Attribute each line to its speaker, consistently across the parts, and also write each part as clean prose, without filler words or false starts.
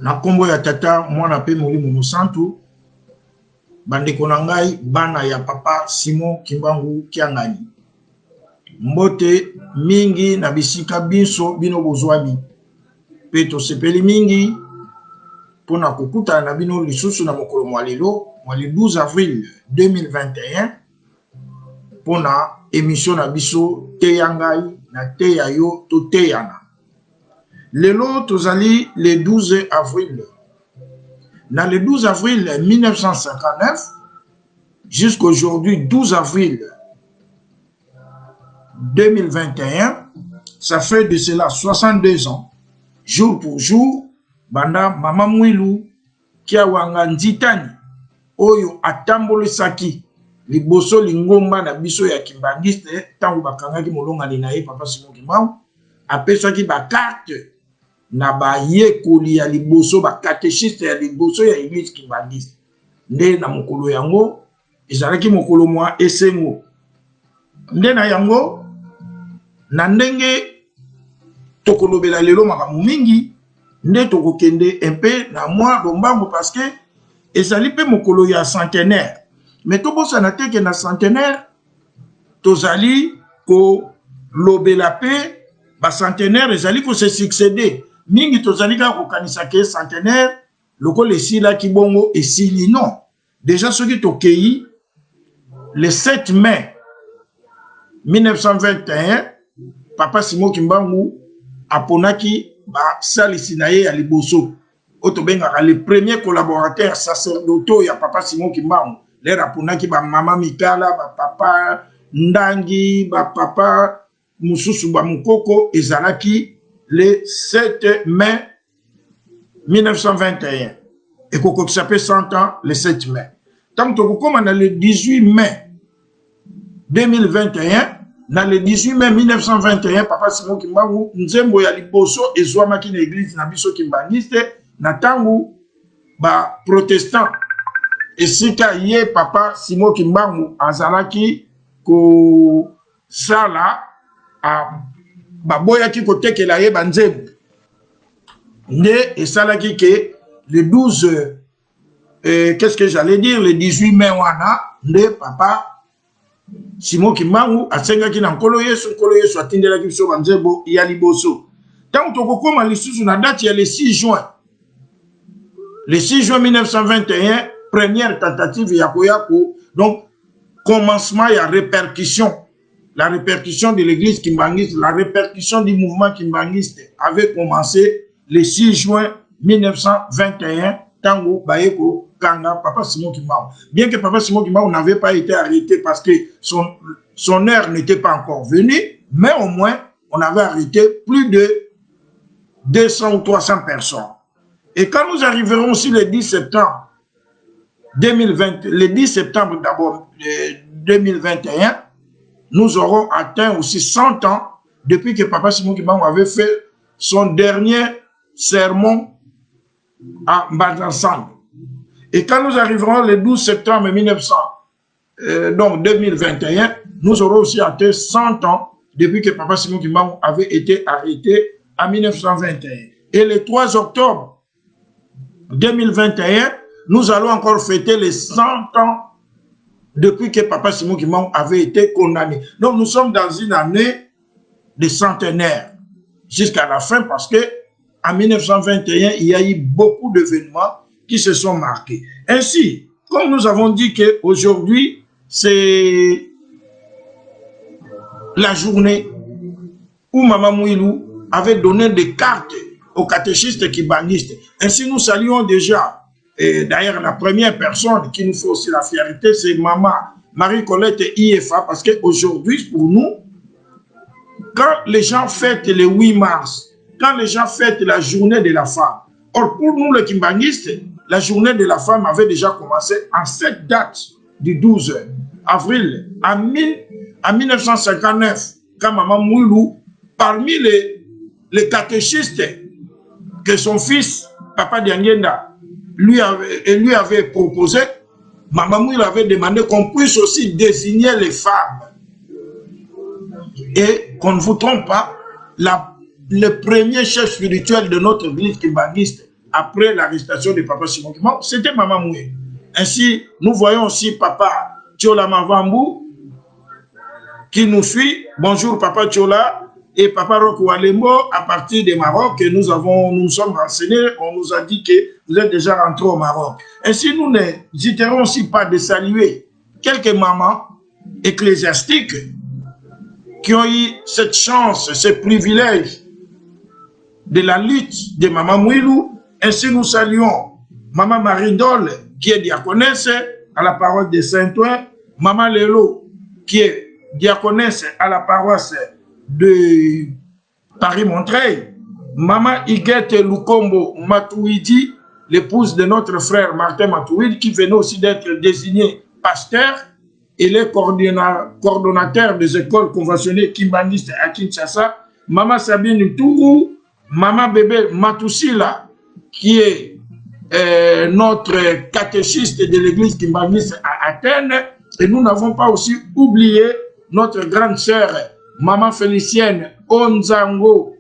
Speaker 1: Na kombo ya tata mwana pe Molimo Mosantu bandeko na ngai bana ya papa Simon Kimbangu Kiangani mbote mingi na bisika biso bino bozwami pe tosepeli mingi pona kokuta na bino lisusu na mokolo mwa lelo mwa 12 avril 2021 pona émission na biso te ya ngai na te ya yo to te yana. Lelo tozali le 12 avril. Dans le 12 avril 1959 jusqu'aujourd'hui 12 avril 2021, ça fait de cela 62 ans, jour pour jour, banda mama mwilu kia wanga nzitani oyo atambole saki liboso lingomba na biso ya kimbangiste tangu bakangaki molonga ni na ye papa Simon Kimbangu apesaki ba carte na ba yekoli ya liboso ba catéchiste ya liboso ya église kimbangiste nde na mokolo yango ezalaki mokolo mwa esengo nde na yango na ndenge tokolobela lelo makambo mingi nde tokokende un peu na mwa lombango parce que ezali pe mokolo ya centenaire mais tobosana te ke na centenaire tozali ko lobela pe ba centenaire ezali ko se succéder mingi tozali ka kokanisa ke centenaire lokolo esila ki bongo esili non déjà soki tokei le 7 mai 1921 papa Simon Kimbangu aponaki ba salisi na ye ya liboso otobengaka le premier collaborateur sacerdotal ya papa Simon Kimbangu le aponaki ba mama Mikala ba papa Ndangi ba papa mususu ba mukoko ezalaki le 7 mai 1921 et koko qui s'appelle 100 ans le 7 mai tant que comme on a le 18 mai 2021 dans le 18 mai 1921 papa Simon Kimbangu nzembo ya liboso ezwamaki na église na biso kimbangiste na tangu ba protestant esika ye papa Simon Kimbangu azalaki ko sala a baboyaki kotekela ye banzembo nde esalaki ke le 12 qu'est-ce que j'allais dire le 18 mai wana nde papa Simon Kimbangu asengaki na nkolo Yesu atindelaki biso banzembo ya liboso tango tokokoma lisusu na date ya le 6 juin 1921 première tentative ya koyako donc commencement ya répercussion la répercussion de l'église kimbangiste la répercussion du mouvement kimbangiste avait commencé le 6 juin 1921 tango bayeko kanga papa Simon Kimbangu. Bien que papa Simon Kimbangu n'avait pas été arrêté parce que son heure n'était pas encore venue, mais au moins on avait arrêté plus de 200 ou 300 personnes. Et quand nous arriverons aussi le 10 septembre 2020, le 10 septembre d'abord 2021, nous aurons atteint aussi 100 ans depuis que papa Simon Kimbangu avait fait son dernier sermon à Mbanza-Nsambe. Et quand nous arriverons le 12 septembre 2021, nous aurons aussi atteint 100 ans depuis que papa Simon Kimbangu avait été arrêté en 1921. Et le 3 octobre 2021, nous allons encore fêter les 100 ans depuis que papa Simon Kimbangu avait été condamné. Donc nous sommes dans une année de centenaire jusqu'à la fin parce que en 1921, il y a eu beaucoup d'événements qui se sont marqués. Ainsi, comme nous avons dit qu'aujourd'hui, c'est la journée où Maman Mouilou avait donné des cartes aux catéchistes kibangistes. Ainsi, nous saluons déjà, et d'ailleurs la première personne qui nous fait aussi la fierté, c'est Maman Marie-Colette IFA, parce qu'aujourd'hui, pour nous, quand les gens fêtent le 8 mars, quand les gens fêtent la journée de la femme, or pour nous les kimbangistes, la journée de la femme avait déjà commencé en cette date du 12 avril en en 1959, quand Maman Mouilou, parmi les catéchistes que son fils, Papa Diangenda, lui avait proposé, Maman Mouilou avait demandé qu'on puisse aussi désigner les femmes. Et qu'on ne vous trompe pas, le premier chef spirituel de notre église kimbanguiste, après l'arrestation de Papa Simon Kimbangu, c'était Maman Mouilou. Ainsi, nous voyons aussi Papa Tchola Mavambu, qui nous suit. Bonjour Papa Tchola et Papa Roko Walembo, à partir du Maroc, et nous sommes renseignés, on nous a dit que vous êtes déjà rentrés au Maroc. Ainsi, nous n'hésiterons aussi pas de saluer quelques mamans ecclésiastiques qui ont eu cette chance, ce privilège de la lutte de Maman Mouilou. Ainsi, nous saluons Maman Marindole, qui est diaconesse à la paroisse de Saint-Ouen, Maman Lelo, qui est diaconesse à la paroisse de Paris-Montreuil, Maman Iguette Lukombo Matouidi, l'épouse de notre frère Martin Matouidi, qui venait aussi d'être désigné pasteur, et les coordonnateurs des écoles conventionnelles kimbanguistes à Kinshasa, Maman Sabine Tourou, Maman Bébé Matousila, qui est notre catéchiste de l'église kimbanguiste à Athènes, et nous n'avons pas aussi oublié notre grande sœur, Maman Félicienne Onzango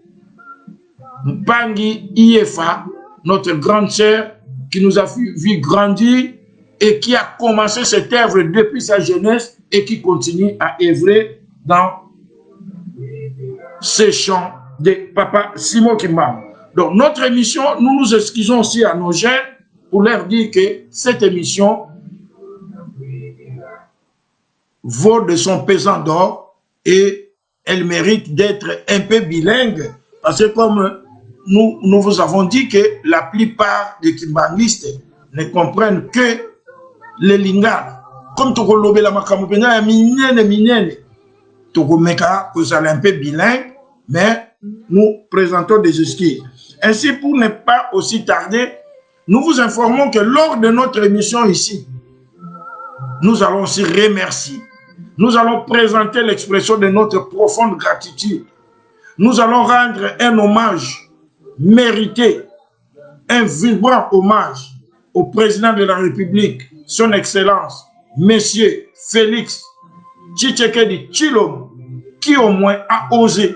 Speaker 1: Mpangi Iefa, notre grande sœur qui nous a vu grandir et qui a commencé cette œuvre depuis sa jeunesse et qui continue à œuvrer dans ces champs de Papa Simon Kimbangu. Donc notre émission, nous nous excusons aussi à nos jeunes pour leur dire que cette émission vaut de son pesant d'or et elle mérite d'être un peu bilingue parce que comme nous vous avons dit que la plupart des kimbanguistes ne comprennent que le lingala. Comme tu as la makamopena, minene, tu as un peu bilingue, mais nous présentons des excuses. Ainsi, pour ne pas aussi tarder, nous vous informons que lors de notre émission ici, nous allons aussi remercier. Nous allons présenter l'expression de notre profonde gratitude. Nous allons rendre un hommage mérité, un vibrant hommage au président de la République, son Excellence, Monsieur Félix Tshisekedi Tshilombo, qui au moins a osé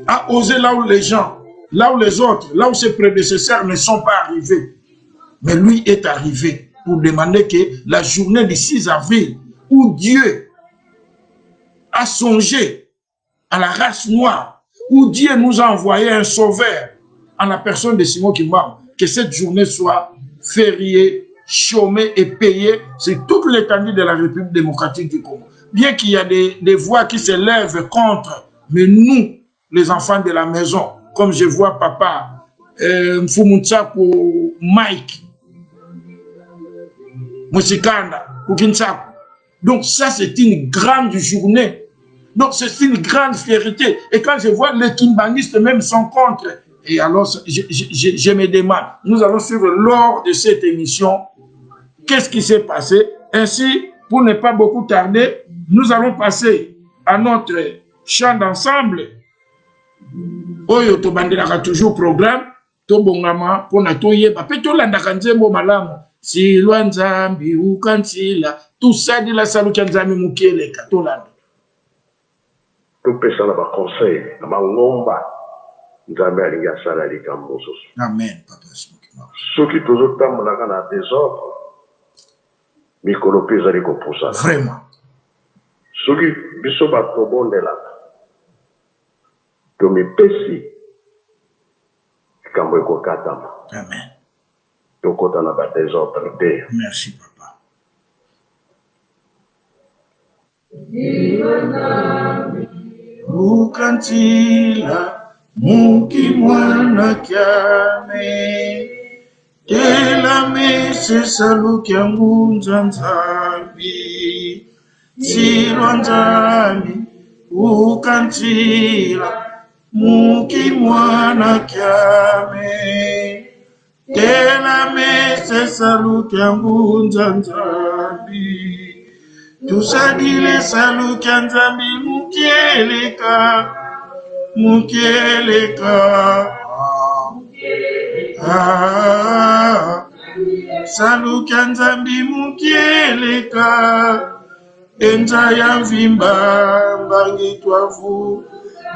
Speaker 1: là où les gens, là où les autres, là où ses prédécesseurs ne sont pas arrivés. Mais lui est arrivé pour demander que la journée du 6 avril, où Dieu a songé à la race noire, où Dieu nous a envoyé un sauveur en la personne de Simon Kimbangu, que cette journée soit fériée, chômée et payée sur toute l'étendue de la République démocratique du Congo. Bien qu'il y a des voix qui s'élèvent contre, mais nous, les enfants de la maison, comme je vois papa Mfumutsako Mike, Mousikanda, Kukinsako. Donc ça, c'est une grande journée. Donc c'est une grande fierté. Et quand je vois les kimbanguistes même sont contre, et alors je me demande, nous allons suivre lors de cette émission, qu'est-ce qui s'est passé. Ainsi, pour ne pas beaucoup tarder, nous allons passer à notre chant d'ensemble. Oyo to bandela toujours programme, to bongama, pona to yeba, pe to landaka nzembo malamu. Si Nzambi ukansila, tout ça dit la salut Nzambi mukele katolanda.
Speaker 2: Tout pesa na ba conseil, na ba ngomba. Nzambi alingi asala likambo soso.
Speaker 1: Amen, papa Simon.
Speaker 2: Soki tozotambolaka na désordre, mikolo pe ezali kopusa.
Speaker 1: Vraiment.
Speaker 2: Soki biso bato bondelaka, tomipesi likambo ekokatama.
Speaker 1: Amen.
Speaker 2: Tokota na ba désordre te.
Speaker 1: Merci, papa. Ukantila mukimwana kyame tela mese salu kyangu nzanzabi silwa nzambi ukantila mukimwana kyame tela mese salu kyangu nzanzabi tusadile salukia nzambi mukieleka salukia nzambi mukieleka enza ya mvimba mbangi twavu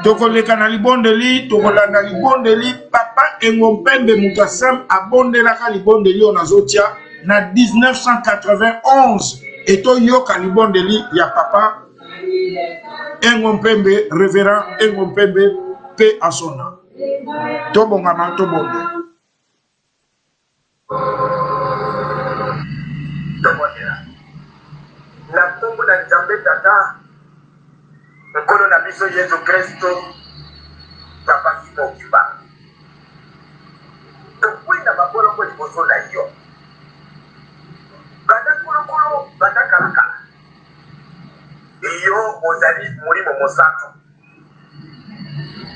Speaker 1: tokoleka na libondeli tokolanda libondeli papa Engompembe Mukasam abondelaka libondeli on azotia na 1991 eto yoka libondeli ya papa Engompembe révérend Engompembe paix à son âme. Tobongama tobonde
Speaker 3: na kombo na Nzambe tata nkolo na biso Yesu Kristo papa Simo Kiba tokwenda babolongo liboso na yo banda kolokolo banda kalakala iyo ozali molimo mosantu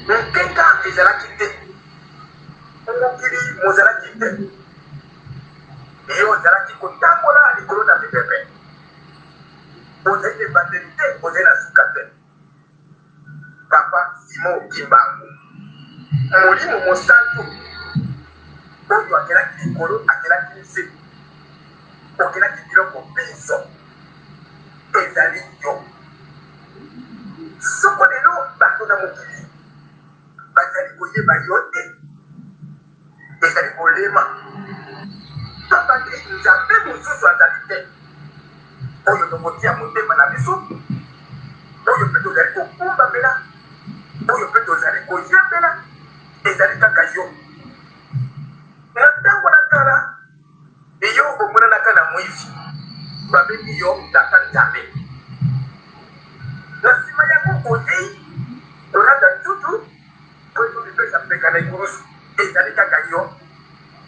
Speaker 3: nkenga ezalaki te mokili mozalaki te iyo ozalaki kotambola likolo na mipepe ozali ebandeli te ozali na suka te papa Simo Kimbangu molimo mosantu oyo akelaki likolo akelaki nse okelaki biloko biso ezali yo soko lelo bato na mokili bazali koyeba yo te ezali kolema papa te Nzambe mosusu azali te oyo tokotia motema na biso oyo mpe tozali kokumbamela oyo mpe tozali koyembela ezali kaka yo na ntango na kala iyo omonanaka na moyifi babengi yo tata Nzambe na nsima yango oyei tolanda ntutu po tolipesa mpeka na ikurusu ezali kaka yo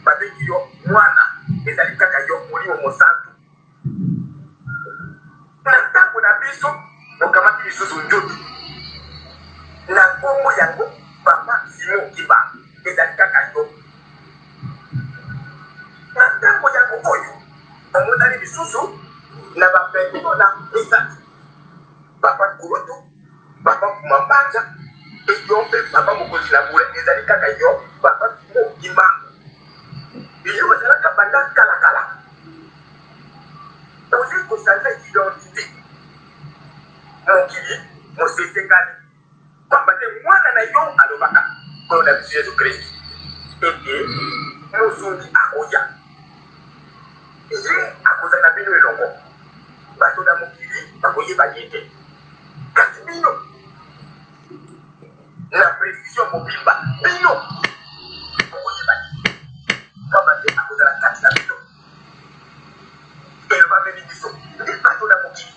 Speaker 3: babengi yo mwana ezali kaka yo molimo mosantu na ntango na biso okamati lisusu ntutu na nkombo yango papa Simo Kibangu ezali kaka yo na ntango yango oyo omonani lisusu na bapendiko na misati papa Kurutu papa Kumambanja eyo mpe papa mokonzi na bule ezali kaka yo papa Simo Kibangu iyo ozalaka banda kalakala ozali kosanza identité mokili mosesengani kwamba te mwana na yo alobaka nkolo na biso Yesu Kristo ete mozongi akoya ye akozala na bino elongo bato na mokili bakoyeba ye te kasi bino na précision mobimba bino bakoyeba ye kwamba te akozala kati na bino elobameli biso nde bato na mokili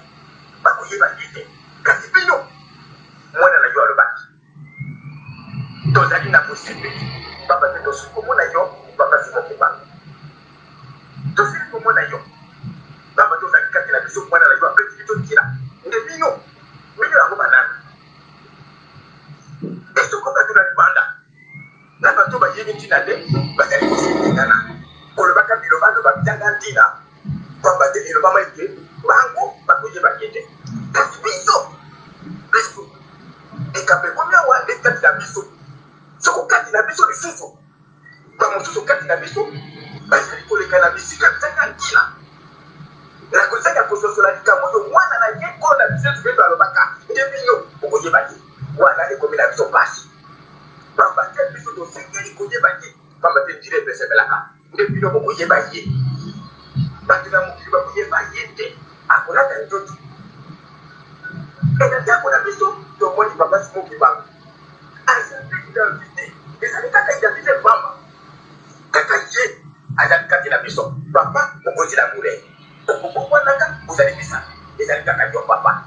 Speaker 3: bakoyeba ye te kasi bino mwana na yo alobaki tozali na posepeli papa te tosili komona yo papa Simo Kibangu tosili komona yo papa tozali kati na biso mwana na yo apesi biso ntina nde bino yango banana esoko bato na libanda na bato bayebi ntina nde bazali kosekengana kolobaka biloba loba bitanga ntina kwamba te elobama ete bango bakoyeba ye te kasi biso ekape komia wa nde kati na biso soko kati na biso lisusu bamosusu kati na biso bazali koleka na bisika bitanga ntina na kozanga kososola likambo oyo mwana na ye nkolo na biso Yesu Kristo alobaka nde bino okoyeba ye wana ekomi na biso pasi pamba te biso tosengeli koyeba ye pamba te ndila epesepelaka nde bino bokoyeba ye bato na mokili bakoyeba ye te akolata nzoto ena ntango na biso tomoni papa Simo Kibangu azali identité ezali kaka identité pamba kaka ye azali kati na biso papa mokonzi na bule okokokwanaka ozali bisa ezali kaka yo papa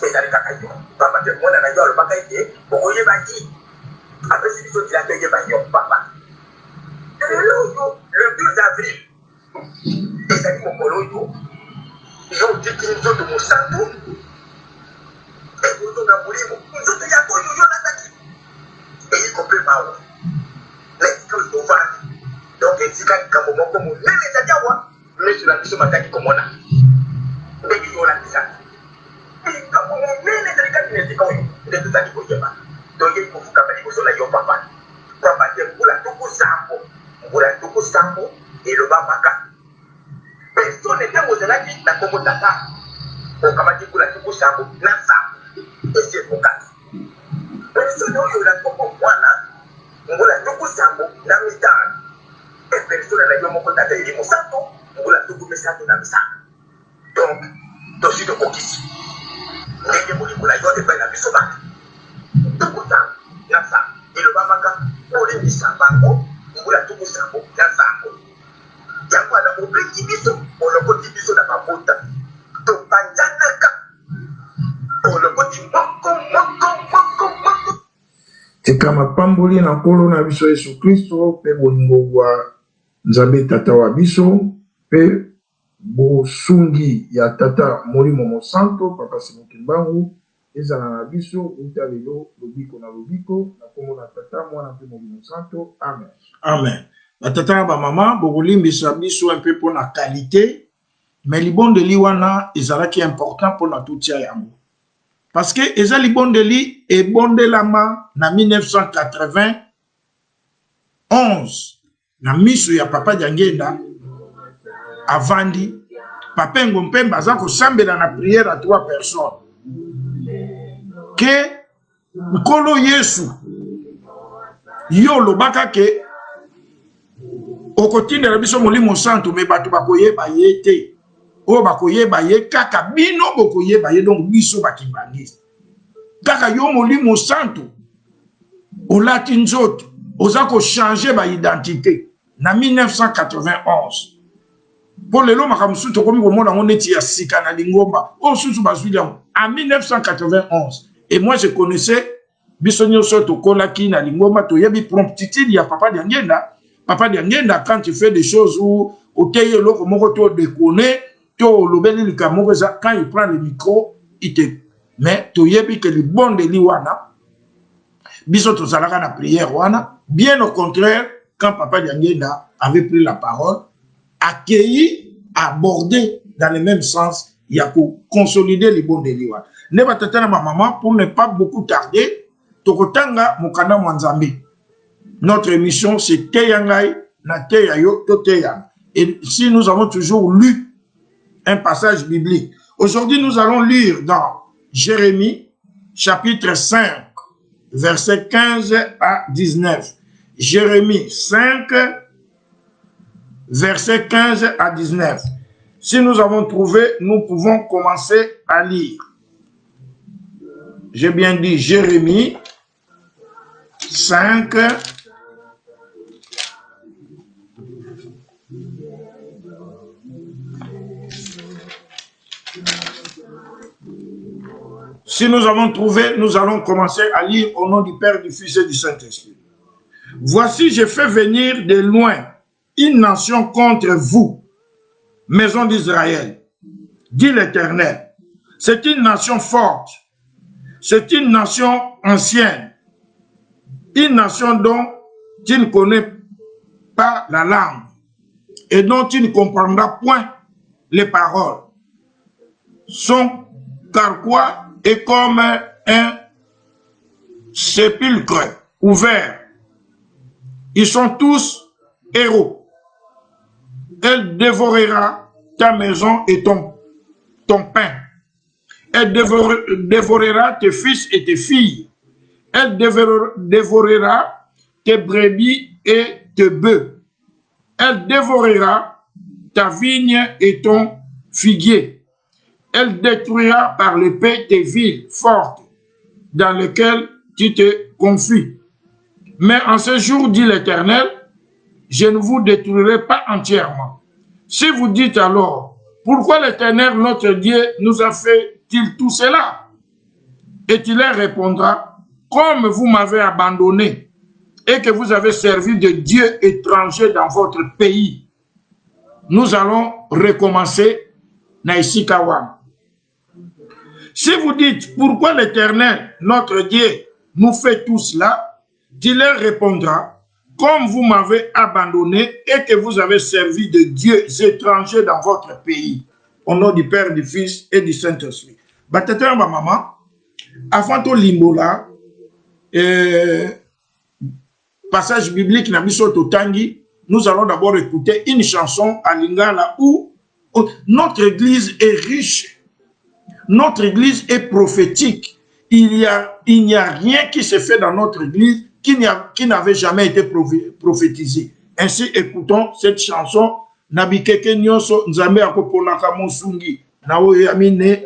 Speaker 3: ezali kaka yo papa te mwana na yo alobaka ete okoyeba ye apesi biso ntina toyeba yo papa lelo oyo le 12 avril ezali mokolo oyo yo otiki nzoto mosantu eyoto na molimo nzoto yango oyo yo nataki eyi kopema awa na esika oyo tovandi donc esika likambo moko monene ezali awa meso na biso mataki komona ndenge yo tozali koyeba toyebi kofukama liboso na yo papa papa te mbula tuku sambo elobamaka personne ntango ozalaki na kombo tata okamati mbula tuku sambo na sambo esi ekokaki personne oyo na kombo mwana mbula tuku sambo na mitano epersone na yo moko tata eli mosantu mbula tuku misato na misana donc tosi tokokisi ndenge molimo na yo epai na biso bana tokuta na sa elobamaka olimbisa bango mbula tuku sambo na sambo yango wana obeki biso olokoti biso na mabota topanzanaka olokoti moko
Speaker 1: tekama pamboli na nkolo na biso Yesu Kristo mpe bolingo bwa Nzambe tata wa biso mpe bosungi ya tata molimo mosanto papa Simoki Mbangu ezala na biso uta lelo lobiko na lobiko na kombo na tata mwana mpe molimo mosanto amen. Amen. Batata na bamama bokolimbisa biso un peu pour la qualité mais libondeli wana ezalaki important pour na tutia yango parce que eza libondeli ebondelama na 1991 na miso ya papa Diangenda avandi papa Ngompemba aza kosambela na prière à 3 personnes ke nkolo Yesu yo lobaka ke okotindela biso molimo santo me bato bakoyeba ye te o bakoyeba ye kaka bino bokoyeba ye donc biso bakibangisi kaka yo molimo santo olati nzoto oza kochanger ba identité na 1991 pour lelo makamusu tokomi komona ngo neti ya sika na lingomba o susu bazwili yango en 1991 et moi je connaissais biso nyonso tokolaki na lingomba toyebi promptitude ya papa Diangenda. Papa Diangenda, quand tu fais des choses où quand il prend le micro, il te. Mais tu sais que le bon de l'Iwana, biso to salaka na prière wana, bien au contraire, quand Papa Diangenda avait pris la parole, accueilli, abordé dans le même sens, il y a pour consolider le bon de l'Iwana. Ne va t'attendre ma maman pour ne pas beaucoup tarder, tokotanga mukanda mwanzambi. Notre émission, c'est Teyangai na Teyayo Toteyang. Et si nous avons toujours lu un passage biblique, aujourd'hui nous allons lire dans Jérémie, chapitre 5, versets 15 à 19. Jérémie 5, versets 15 à 19. Si nous avons trouvé, nous pouvons commencer à lire. J'ai bien dit Jérémie 5, si nous avons trouvé, nous allons commencer à lire au nom du Père, du Fils et du Saint-Esprit. Voici, je fais venir de loin une nation contre vous, maison d'Israël, dit l'Éternel. C'est une nation forte, c'est une nation ancienne, une nation dont tu ne connais pas la langue et dont tu ne comprendras point les paroles. Son carquois est comme un sépulcre ouvert. Ils sont tous héros. Elle dévorera ta maison et ton pain. Elle dévorera tes fils et tes filles. Elle dévorera tes brebis et tes bœufs. Elle dévorera ta vigne et ton figuier. Elle détruira par l'épée tes villes fortes dans lesquelles tu te confies. Mais en ce jour, dit l'Éternel, je ne vous détruirai pas entièrement. Si vous dites alors, pourquoi l'Éternel, notre Dieu, nous a fait-il tout cela? Et il leur répondra, comme vous m'avez abandonné et que vous avez servi de dieux étrangers dans votre pays, nous allons recommencer Naïsikawa. Si vous dites, pourquoi l'Éternel, notre Dieu, nous fait tout cela, il leur répondra, comme vous m'avez abandonné et que vous avez servi de dieux étrangers dans votre pays. Au nom du Père, du Fils et du Saint-Esprit. Batata ma maman, avant to limbola, passage biblique na biso totangi, nous allons d'abord écouter une chanson à Lingala où notre église est riche, notre église est prophétique. Il n'y a rien qui se fait dans notre église qui n'avait jamais été prophétisé. Ainsi, écoutons cette chanson. Nabikeke nyonso nzambe akoponaka mosungi na oyo yamine.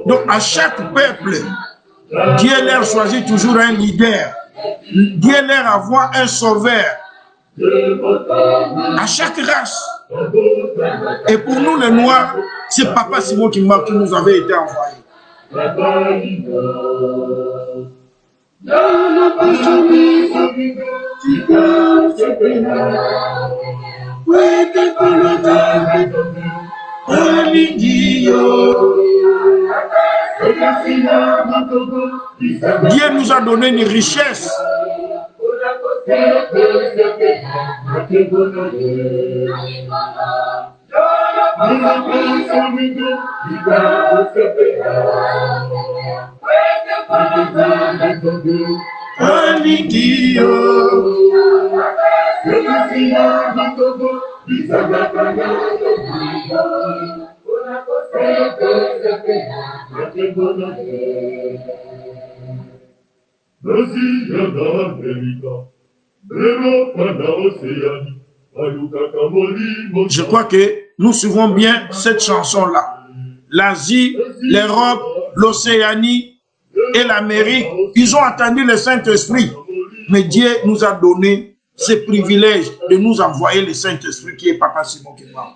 Speaker 1: Donc à chaque peuple, Dieu leur choisit toujours un leader. Dieu leur envoie un sauveur. À chaque race. Et pour nous les Noirs, c'est Papa Simon qui nous avait été envoyé. Dieu nous a donné une richesse. Je crois que nous suivons bien cette chanson-là. L'Asie, l'Europe, l'Océanie et l'Amérique, ils ont attendu le Saint-Esprit. Mais Dieu nous a donné ce privilège de nous envoyer le Saint-Esprit qui est Papa Simon qui parle.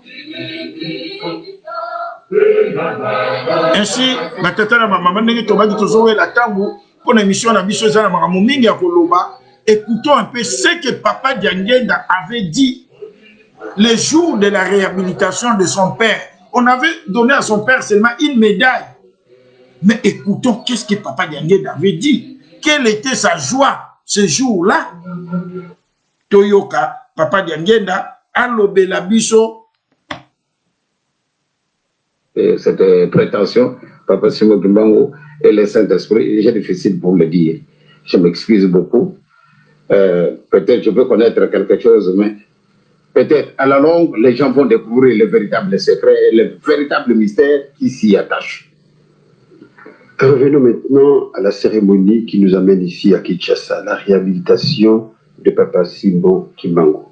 Speaker 1: Ainsi, écoutons un peu ce que Papa Diangenda avait dit le jour de la réhabilitation de son père. On avait donné à son père seulement une médaille. Mais écoutons qu'est-ce que Papa Diangenda avait dit. Quelle était sa joie ce jour-là. Toyoka, Papa Diangenda, alobela biso.
Speaker 4: Cette prétention, Papa Simon Kimbangu et le Saint-Esprit, j'ai difficile pour le dire. Je m'excuse beaucoup. Peut-être je peux connaître quelque chose, mais peut-être à la longue, les gens vont découvrir le véritable secret et le véritable mystère qui s'y attache.
Speaker 2: Revenons maintenant à la cérémonie qui nous amène ici à Kinshasa, la réhabilitation de Papa Simon Kimbangu.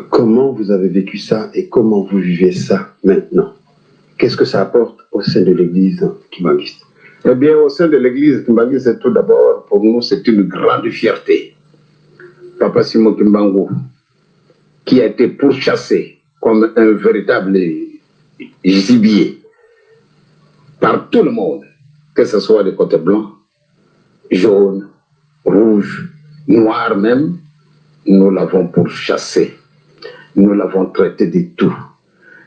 Speaker 2: Comment vous avez vécu ça et comment vous vivez ça maintenant? Qu'est-ce que ça apporte au sein de l'église kimbanguiste?
Speaker 4: Eh bien, au sein de l'église kimbanguiste, tout d'abord, pour nous, c'est une grande fierté. Papa Simon Kimbangu, qui a été pourchassé comme un véritable gibier par tout le monde, que ce soit des côtés blancs, jaunes, rouges, noirs même, nous l'avons pourchassé. Nous l'avons traité de tout.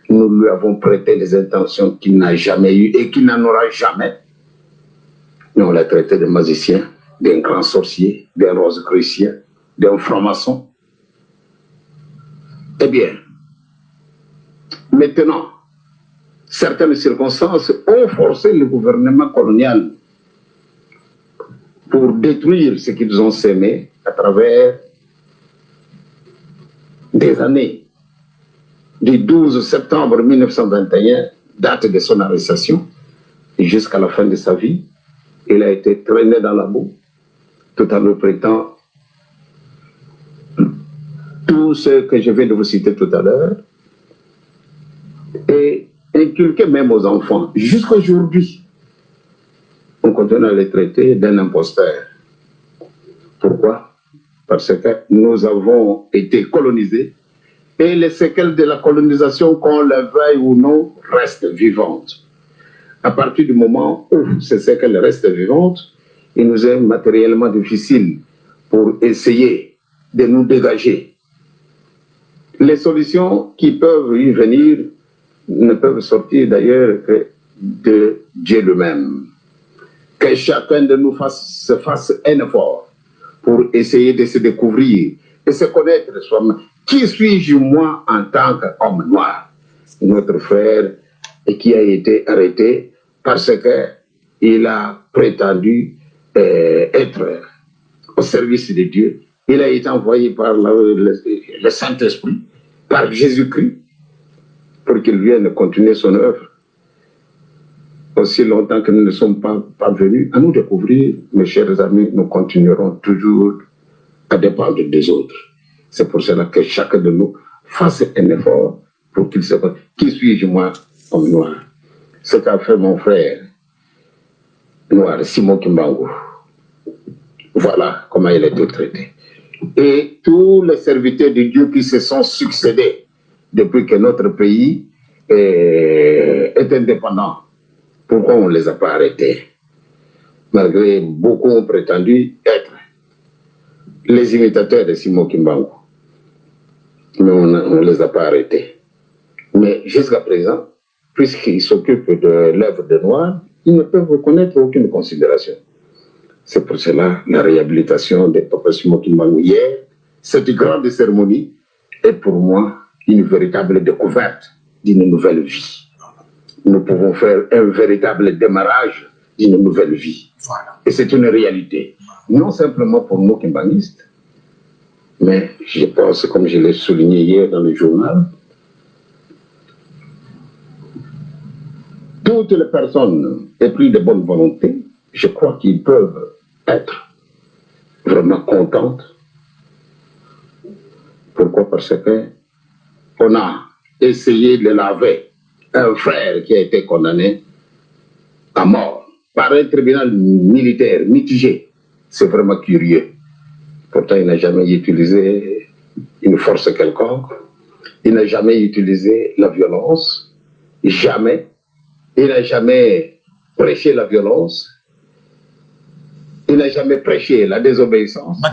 Speaker 4: Nous lui avons prêté des intentions qu'il n'a jamais eues et qu'il n'en aura jamais. Nous l'a traité de magicien, d'un grand sorcier, d'un rosicrucien, d'un franc-maçon. Eh bien, maintenant, certaines circonstances ont forcé le gouvernement colonial pour détruire ce qu'ils ont sémé à travers des années. Du 12 septembre 1921, date de son arrestation, jusqu'à la fin de sa vie, il a été traîné dans la boue, tout en répétant tout ce que je viens de vous citer tout à l'heure, et inculqué même aux enfants. Jusqu'à aujourd'hui, on continue à les traiter d'un imposteur. Pourquoi? Parce que nous avons été colonisés et les séquelles de la colonisation, qu'on le veuille ou non, restent vivantes. À partir du moment où ces séquelles restent vivantes, il nous est matériellement difficile pour essayer de nous dégager. Les solutions qui peuvent y venir ne peuvent sortir d'ailleurs que de Dieu lui-même. Que chacun de nous se fasse un effort pour essayer de se découvrir et se connaître soi-même. Qui suis-je moi en tant qu'homme noir? Notre frère qui a été arrêté parce qu'il a prétendu être au service de Dieu. Il a été envoyé par le Saint-Esprit, par Jésus-Christ, pour qu'il vienne continuer son œuvre. Aussi longtemps que nous ne sommes pas parvenus à nous découvrir, mes chers amis, nous continuerons toujours à dépendre des autres. C'est pour cela que chacun de nous fasse un effort pour qu'il se fasse. Qui suis-je moi, homme noir? Ce qu'a fait mon frère noir, Simon Kimbangu. Voilà comment il a été traité. Et tous les serviteurs de Dieu qui se sont succédés depuis que notre pays est indépendant. Pourquoi on ne les a pas arrêtés? Malgré beaucoup ont prétendu être les imitateurs de Simon Kimbangu. Mais on ne les a pas arrêtés. Mais jusqu'à présent, puisqu'ils s'occupent de l'œuvre des Noirs, ils ne peuvent reconnaître aucune considération. C'est pour cela la réhabilitation de Papa Simon Kimbangu hier, cette grande cérémonie, est pour moi une véritable découverte d'une nouvelle vie. Nous pouvons faire un véritable démarrage d'une nouvelle vie.
Speaker 1: Voilà.
Speaker 4: Et c'est une réalité. Non simplement pour nous kimbanguistes, mais je pense, comme je l'ai souligné hier dans le journal, toutes les personnes épris de bonne volonté, je crois qu'ils peuvent être vraiment contentes. Pourquoi? Parce qu'on a essayé de laver un frère qui a été condamné à mort par un tribunal militaire mitigé. C'est vraiment curieux. Pourtant, il n'a jamais utilisé une force quelconque. Il n'a jamais utilisé la violence. Jamais. Il n'a jamais prêché la violence. Il n'a jamais prêché la désobéissance.
Speaker 1: Mais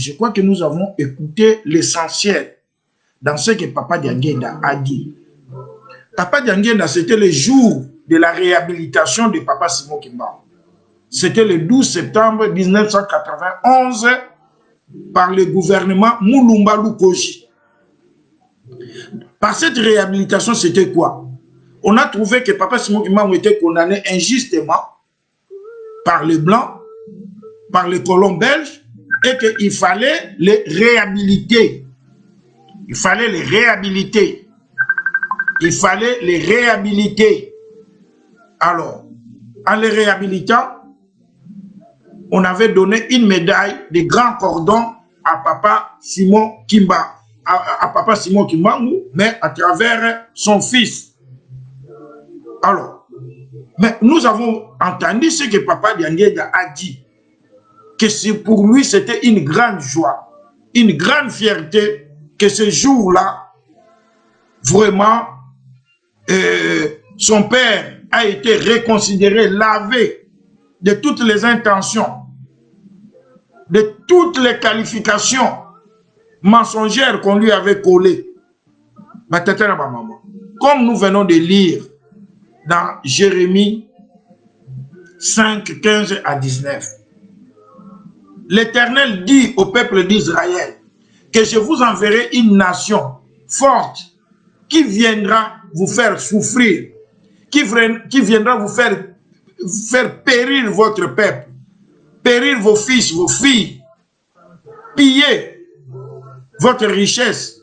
Speaker 1: je crois que nous avons écouté l'essentiel dans ce que Papa Diangenda a dit. Papa Diangenda, c'était le jour de la réhabilitation de Papa Simon Kimbangu. C'était le 12 septembre 1991 par le gouvernement Mulumba Lukoji. Par cette réhabilitation, c'était quoi? On a trouvé que Papa Simon Kimbangu était condamné injustement par les Blancs, par les colons belges, et qu'il fallait les réhabiliter. Il fallait les réhabiliter. Il fallait les réhabiliter. Alors, en les réhabilitant, on avait donné une médaille de grand cordon à Papa Simon Kimbangu, à Papa Simon Kimbangu, mais à travers son fils. Alors, mais nous avons entendu ce que Papa Diangenda a dit, que pour lui c'était une grande joie, une grande fierté que ce jour-là, vraiment, son père a été réconsidéré, lavé de toutes les intentions, de toutes les qualifications mensongères qu'on lui avait collées. Comme nous venons de lire dans Jérémie 5, 15 à 19. L'Éternel dit au peuple d'Israël que je vous enverrai une nation forte qui viendra vous faire souffrir, qui viendra vous faire périr votre peuple, périr vos fils, vos filles, piller votre richesse,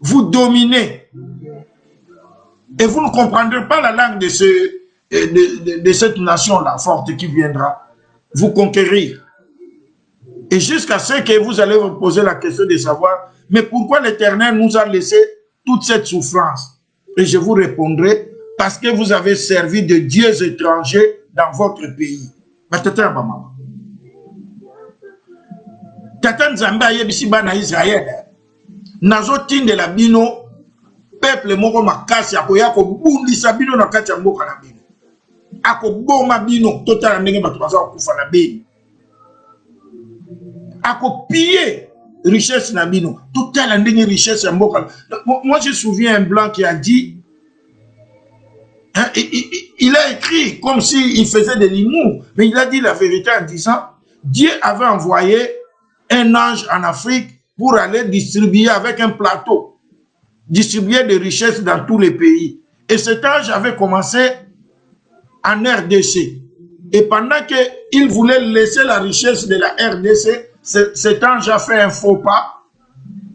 Speaker 1: vous dominer. Et vous ne comprendrez pas la langue de cette nation-là forte qui viendra vous conquérir. Et jusqu'à ce que vous allez vous poser la question de savoir, mais pourquoi l'Éternel nous a laissé toute cette souffrance? Et je vous répondrai, parce que vous avez servi de dieux étrangers dans votre pays. Tata Nzamba yebisi bana Israël. Nazo tinde la bino peuple moko makasi akoya ko bundisa bino na kati ya mboka na bino. akoboma bino totala ndenge bato baza kokufa na beni akopiller richesse na bino totala ndenge richesse ya mboka. Moi je souviens un blanc qui a dit hein, il a écrit comme s'il faisait de l'humour, mais il a dit la vérité en disant Dieu avait envoyé un ange en Afrique pour aller distribuer avec un plateau, distribuer des richesses dans tous les pays. Et cet ange avait commencé en RDC. Et pendant qu'il voulait laisser la richesse de la RDC, cet ange a fait un faux pas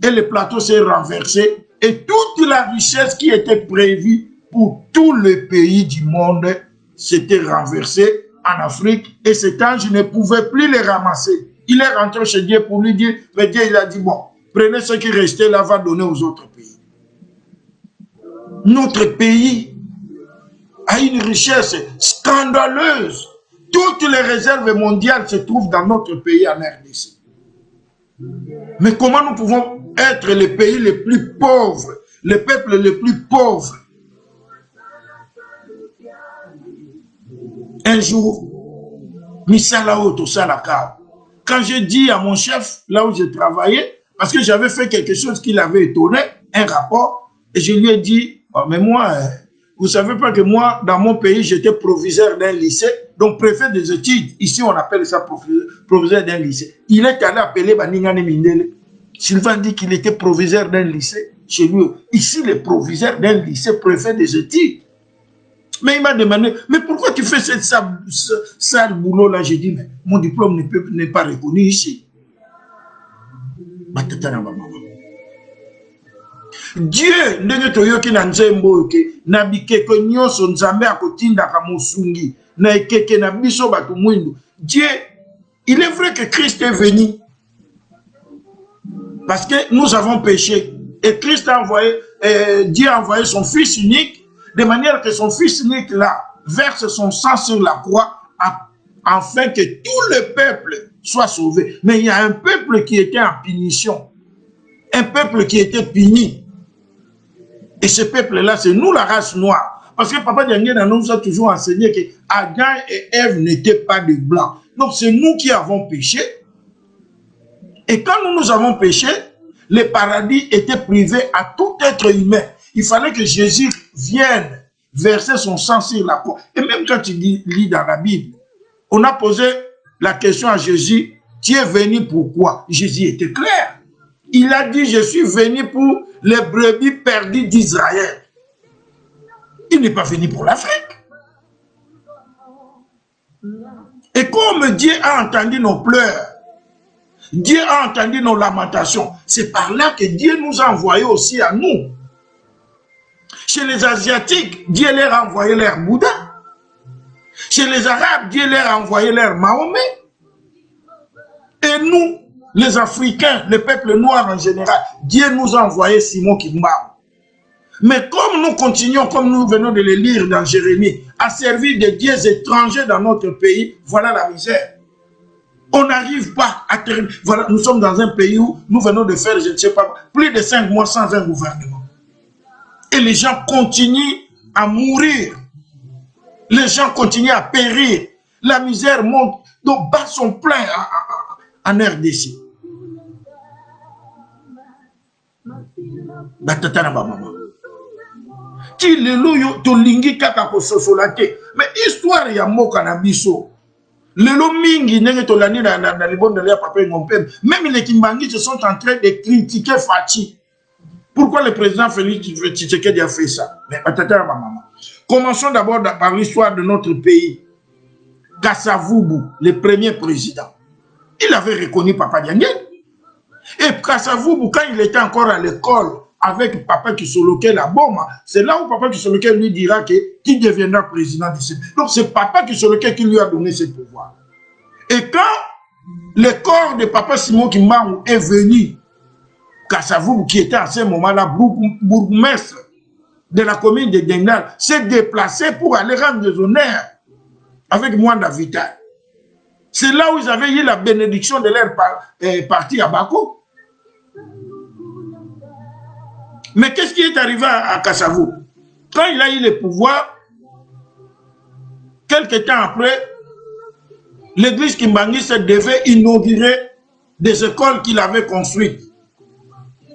Speaker 1: et le plateau s'est renversé. Et toute la richesse qui était prévue pour tous les pays du monde s'était renversée en Afrique. Et cet ange ne pouvait plus les ramasser. Il est rentré chez Dieu pour lui dire, mais Dieu il a dit, bon, prenez ce qui restait là, va donner aux autres pays. Notre pays a une richesse scandaleuse. Toutes les réserves mondiales se trouvent dans notre pays en RDC. Mais comment nous pouvons être les pays les plus pauvres, les peuples les plus pauvres? Un jour, quand j'ai dit à mon chef, là où je travaillais, parce que j'avais fait quelque chose qui l'avait étonné, un rapport, et je lui ai dit, oh, mais moi, vous savez pas que moi, dans mon pays, j'étais proviseur d'un lycée, donc préfet des études. Ici, on appelle ça proviseur d'un lycée. Il est allé appeler Baningane Mindele. Sylvain dit qu'il était proviseur d'un lycée chez lui. Ici, le proviseur d'un lycée, préfet des études. Mais il m'a demandé, mais pourquoi tu fais cette sale boulot là? J'ai dit, mais mon diplôme n'est pas reconnu ici. Dieu, ndenge toyoki na nzembo yoke, na bikeko nyonso nzambe akotinda ka musungi, na ekeke na biso batu mwindu. Dieu, il est vrai que Christ est venu, parce que nous avons péché, et Christ a envoyé, Dieu a envoyé son Fils unique, de manière que son Fils unique là verse son sang sur la croix, afin que tout le peuple soit sauvé. Mais il y a un peuple qui était en punition, un peuple qui était puni. Et ce peuple-là, c'est nous, la race noire. Parce que Papa Dianguena nous a toujours enseigné que Adam et Ève n'étaient pas des blancs. Donc c'est nous qui avons péché. Et quand nous avons péché, le paradis était privé à tout être humain. Il fallait que Jésus vienne verser son sang sur la croix. Et même quand tu lis dans la Bible, on a posé la question à Jésus, tu es venu pourquoi? Jésus était clair. Il a dit, je suis venu pour les brebis perdues d'Israël. Il n'est pas venu pour l'Afrique. Et comme Dieu a entendu nos pleurs, Dieu a entendu nos lamentations, c'est par là que Dieu nous a envoyés aussi à nous. Chez les Asiatiques, Dieu leur a envoyé leur Bouddha. Chez les Arabes, Dieu leur a envoyé leur Mahomet. Et nous, les Africains, les peuples noirs en général, Dieu nous a envoyé Simon Kimba. Mais comme nous continuons, comme nous venons de le lire dans Jérémie, à servir des dieux étrangers dans notre pays, voilà la misère. On n'arrive pas à terminer. Voilà, nous sommes dans un pays où nous venons de faire, je ne sais pas, plus de 5 mois sans un gouvernement. Et les gens continuent à mourir. Les gens continuent à périr. La misère monte. Donc, bas sont pleins en RDC. Mais histoire ya moka na biso. Lelo mingi nenge tolani na libonde ya papa Ngompem. Même les Kimbangi se sont en train de critiquer Fachi. Pourquoi le président Félix Tshisekedi a fait ça? Mais commençons d'abord par l'histoire de notre pays. Kassavubu, le premier président, il avait reconnu Papa Dianguène. Et Kassavubu, quand il était encore à l'école avec Papa Kisoloke la bombe, c'est là où Papa Kisoloke lui dira qu'il deviendra président du Sénat. Donc c'est Papa Kisoloke qui lui a donné ce pouvoir. Et quand le corps de Papa Simon Kimbangu est venu, Kassavubu, qui était à ce moment-là bourgmestre de la commune de Dendal, s'est déplacé pour aller rendre des honneurs avec Mwanda Vital. C'est là où ils avaient eu la bénédiction de leur parti à Bako. Mais qu'est-ce qui est arrivé à Kassavubu? Quand il a eu le pouvoir, Quelque temps après, l'église Kimbangiste devait inaugurer des écoles qu'il avait construites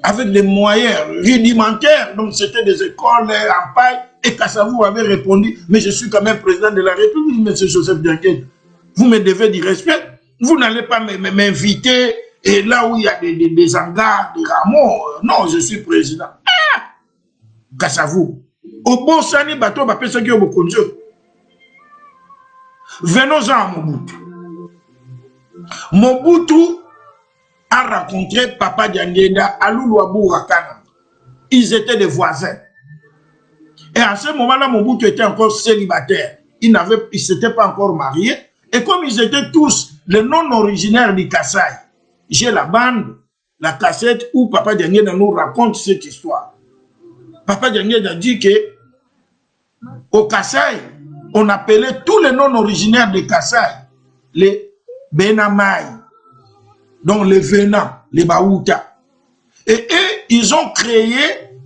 Speaker 1: avec des moyens rudimentaires. Donc c'était des écoles en paille. Et Kassavou avait répondu, mais je suis quand même président de la République, M. Joseph Dianguène. Vous me devez du respect. Vous n'allez pas m'inviter et là où il y a des hangars, des rameaux. Non, je suis président. Ah! Kassavou. Au bon sani bateau, bah, personne qui a beaucoup de jeux. Venons-en à Mobutu. Mobutu a rencontré Papa Dianguène à Loulouabou Rakana. Ils étaient des voisins. Et à ce moment-là, Mobutu était encore célibataire. Il ne s'était pas encore marié. Et comme ils étaient tous les non-originaires du Kassai, j'ai la bande, la cassette où Papa Dianguène nous raconte cette histoire. Papa Dianguène a dit que au Kassai, on appelait tous les non-originaires du Kassai les Benamai, donc les Venants, les Baouta. Et eux, ils ont créé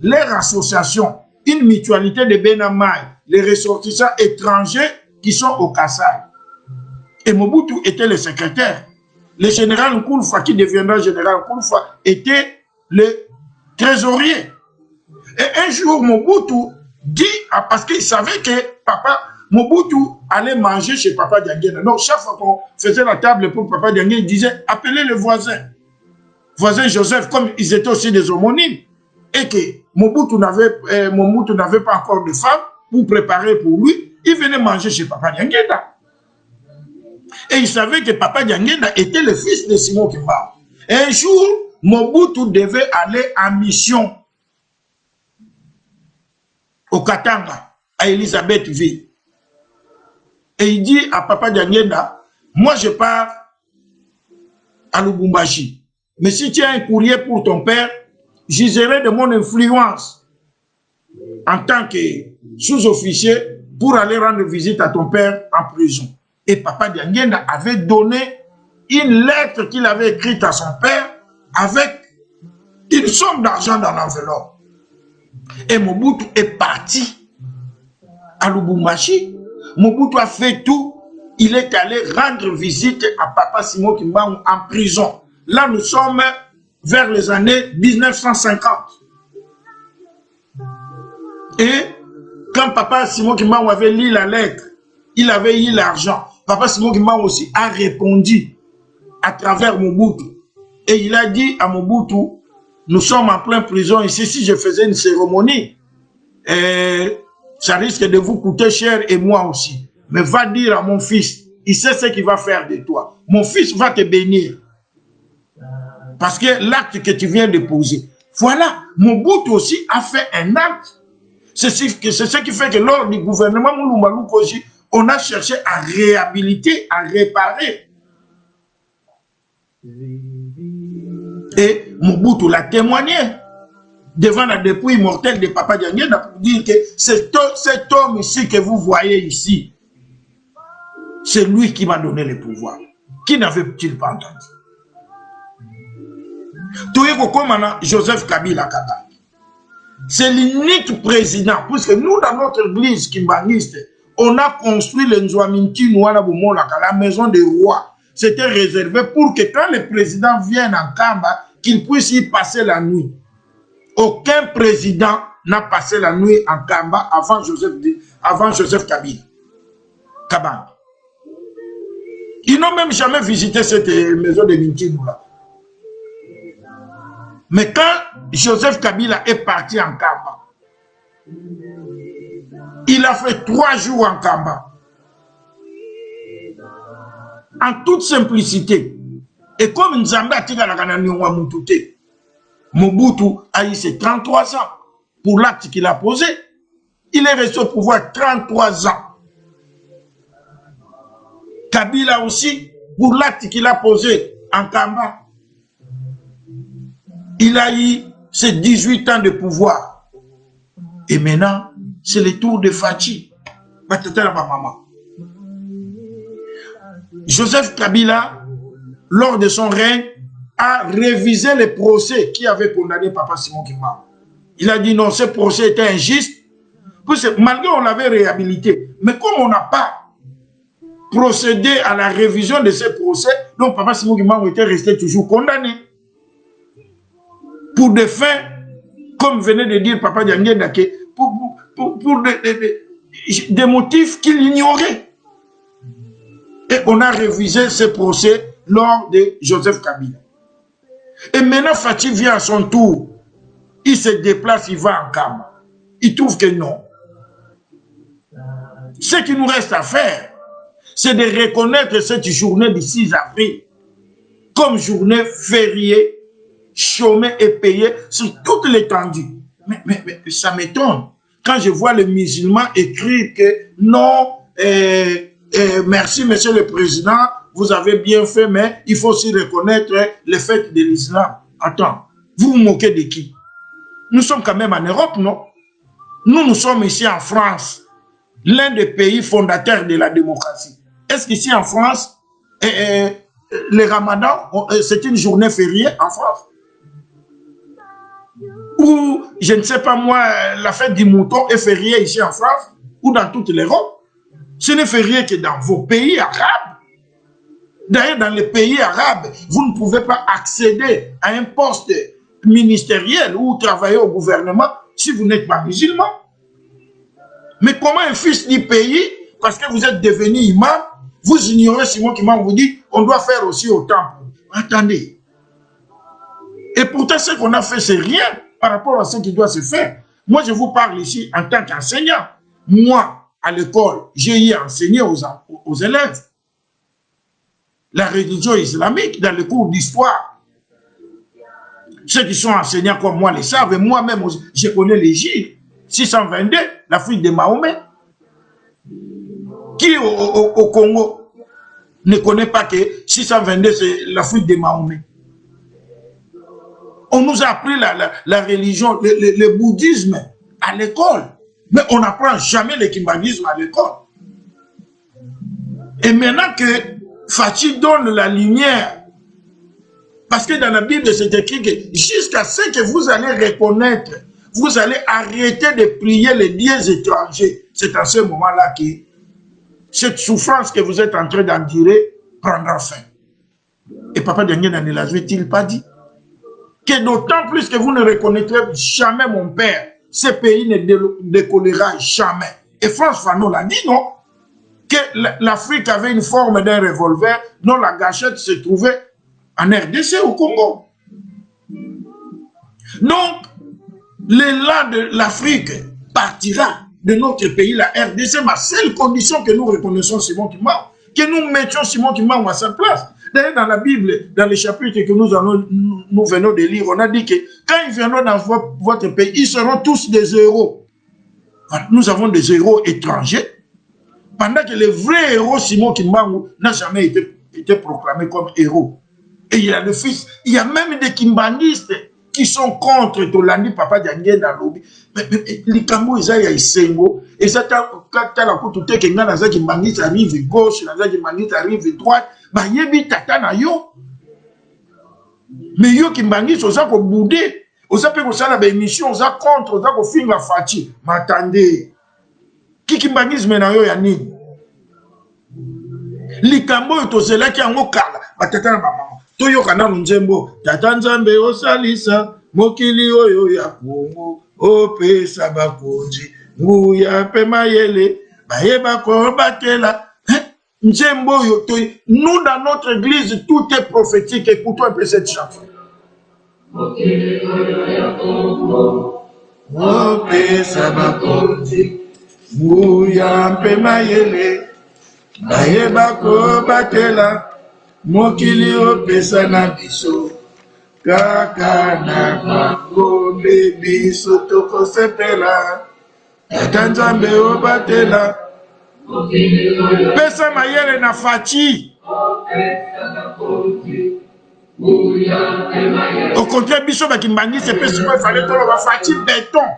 Speaker 1: leur association, une mutualité de Benamai, les ressortissants étrangers qui sont au Kassai. Et Mobutu était le secrétaire. Le général Nkoulfa, qui deviendra général Nkoulfa, était le trésorier. Et un jour, Mobutu dit, parce qu'il savait que Mobutu allait manger chez Papa Dianguène. Donc, chaque fois qu'on faisait la table pour Papa Dianguène, il disait, appelez le voisin. Voisin Joseph, comme ils étaient aussi des homonymes. Et que Mobutu n'avait pas encore de femme pour préparer pour lui, il venait manger chez Papa Dianguène. Et il savait que Papa Dianguène était le fils de Simon Kimbangu. Et un jour, Mobutu devait aller en mission au Katanga, à Elisabethville. Et il dit à Papa Dianguène, moi je pars à Lubumbashi. Mais si tu as un courrier pour ton père, j'userai de mon influence en tant que sous-officier pour aller rendre visite à ton père en prison. Et Papa Dianguène avait donné une lettre qu'il avait écrite à son père avec une somme d'argent dans l'enveloppe. Et Mobutu est parti à Lubumbashi. Mobutu a fait tout. Il est allé rendre visite à Papa Simon Kimbangu en prison. Là, nous sommes vers les années 1950. Et quand Papa Simon Kimbangu avait lu la lettre, il avait eu l'argent. Papa Simon Kimbangu aussi a répondu à travers Mobutu. Et il a dit à Mobutu, nous sommes en pleine prison ici, si je faisais une cérémonie, ça risque de vous coûter cher et moi aussi. Mais va dire à mon fils, il sait ce qu'il va faire de toi. Mon fils va te bénir. Parce que l'acte que tu viens de poser, voilà, Mobutu aussi a fait un acte. C'est ce qui fait que lors du gouvernement Mulumba Lukosi, on a cherché à réhabiliter, à réparer. Et Mobutu l'a témoigné devant la dépouille mortelle de Papa Dianguène pour dire que cet homme ici que vous voyez ici, c'est lui qui m'a donné le pouvoir. Qui n'avait-il pas entendu? Joseph Kabila Kaba. C'est l'unique président, puisque nous, dans notre église kimbangiste, on a construit le Nzouaminti Nouala, la maison des rois. C'était réservé pour que quand le président vienne en Kamba, qu'il puisse y passer la nuit. Aucun président n'a passé la nuit en Kamba avant Joseph Kabila. Ils n'ont même jamais visité cette maison de Mintinou-là. Mais quand Joseph Kabila est parti en Kamba, il a fait 3 jours en Kamba. En toute simplicité. Et comme Nzambe a tiré la canane Mobutu a eu ses 33 ans pour l'acte qu'il a posé. Il est resté au pouvoir 33 ans. Kabila aussi, pour l'acte qu'il a posé en Kamba, il a eu ses 18 ans de pouvoir. Et maintenant, c'est le tour de Fachi. Joseph Kabila, lors de son règne, a révisé les procès qui avaient condamné Papa Simon Kimbangu. Il a dit non, ce procès était injuste, puisque malgré on l'avait réhabilité. Mais comme on n'a pas procédé à la révision de ces procès, donc Papa Simon Kimbangu était resté toujours condamné. Pour des fins, comme venait de dire Papa Diangué Dake, pour des motifs qu'il ignorait. Et on a révisé ce procès lors de Joseph Kabila. Et maintenant, Fachi vient à son tour. Il se déplace, il va en Kama. Il trouve que non. Ce qui nous reste à faire, c'est de reconnaître cette journée du 6 avril comme journée fériée, chômée et payée sur toute l'étendue. Mais ça m'étonne. Quand je vois les musulmans écrire que non, merci, monsieur le président, vous avez bien fait, mais il faut aussi reconnaître les fêtes de l'islam. Attends, vous vous moquez de qui? Nous sommes quand même en Europe, non? Nous sommes ici en France, l'un des pays fondateurs de la démocratie. Est-ce qu'ici en France, le ramadan, c'est une journée fériée en France? Ou, je ne sais pas moi, la fête du mouton est fériée ici en France ou dans toute l'Europe? Ce n'est férié que dans vos pays arabes. D'ailleurs, dans les pays arabes, vous ne pouvez pas accéder à un poste ministériel ou travailler au gouvernement si vous n'êtes pas musulman. Mais comment un fils du pays, parce que vous êtes devenu imam, vous ignorez Simon Kimbangu vous dit on doit faire aussi au temple? Attendez. Et pourtant, ce qu'on a fait, c'est rien par rapport à ce qui doit se faire. Moi, je vous parle ici en tant qu'enseignant. Moi, à l'école, j'ai enseigné aux élèves la religion islamique dans les cours d'histoire. Ceux qui sont enseignants comme moi le savent, et moi-même, je connais l'Égypte, 622, l'Afrique de Mahomet. Qui au Congo ne connaît pas que 622, c'est l'Afrique de Mahomet? On nous a appris la religion, le bouddhisme à l'école, mais on n'apprend jamais le kimbanguisme à l'école. Et maintenant que Fachi donne la lumière, parce que dans la Bible, c'est écrit que jusqu'à ce que vous allez reconnaître, vous allez arrêter de prier les dieux étrangers. C'est à ce moment-là que cette souffrance que vous êtes en train d'endurer prendra fin. Et Papa Diangué ne l'avait-il pas dit? Que d'autant plus que vous ne reconnaîtrez jamais mon père, ce pays ne décollera jamais. Et France Fanon l'a dit, non? Que l'Afrique avait une forme d'un revolver dont la gâchette se trouvait en RDC au Congo. Donc, l'élan de l'Afrique partira de notre pays, la RDC, ma seule condition que nous reconnaissons Simon Kimbangu, que nous mettions Simon Kimbangu à sa place. D'ailleurs, dans la Bible, dans les chapitres que nous venons de lire, on a dit que quand ils viendront dans votre pays, ils seront tous des héros. Nous avons des héros étrangers, pendant que le vrai héros Simon Kimbangu n'a jamais été proclamé comme héros. Et il y a le fils, il y a même des kimbanguistes qui sont contre Tolandi Papa Diangué dans l'obé. Mais les Kambo, ils ont Isengo. Et ça, quand tu as la côte, tu as des kimbanguistes arrivent gauche, des kimbanguistes arrivent droite. Bah, yebi tata na yo. Mais yo kimbanguistes, ils ont boudé. Ils ont fait des émissions, ils ont contre, ils ont fait la Fachi. Mais attendez. Qui kimbanguisme na yo yani? Les Kambo, ils ont fait là qui ont kala. Bah, tata na maman. Toyo kana nzembo tata nzambe osalisa mokili oyo ya Kongo opesa bakonzi nguya pe mayele bayeba ko batela nzembo yo toy. Nous dans notre église tout est prophétique. Écoutons un peu cette chanson. Mokili oyo ya Kongo opesa bakonzi nguya pe mayele bayeba ko batela mokili opesa na biso kaka na makombe biso tokosepela tata nzambe obatela pesa mayele na Fachi okontre biso bakimbangisi pesi po efale toloba Fachi beton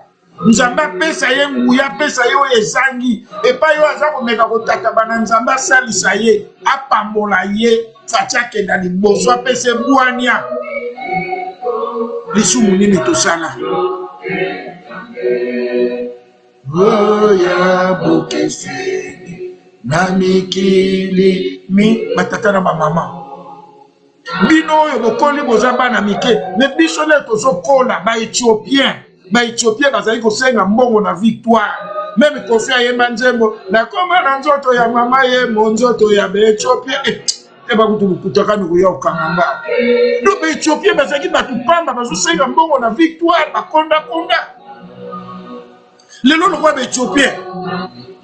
Speaker 1: nzambe apesa ye nguya apesa ye oyo ezangi epai oyo aza komeka kotaka bana nzambe asalisa ye apambola ye Fachi akenda liboso apesa ebwania lisumu nini tosala oya bokeseni na mikili mi batata na mama bino oyo bokoli boza bana mike me biso le tozokola baéthiopien bazali kosenga mbongo na victoire même kofi ayemba nzembo nakoma na nzoto ya mama ye monzoto ya baéthiopien bakutu bukutaka nukuya okanganga do baéthiopien bazalaki batu pamba bazosenga mbongo na victoire bakonda lelo lokwa baéthiopien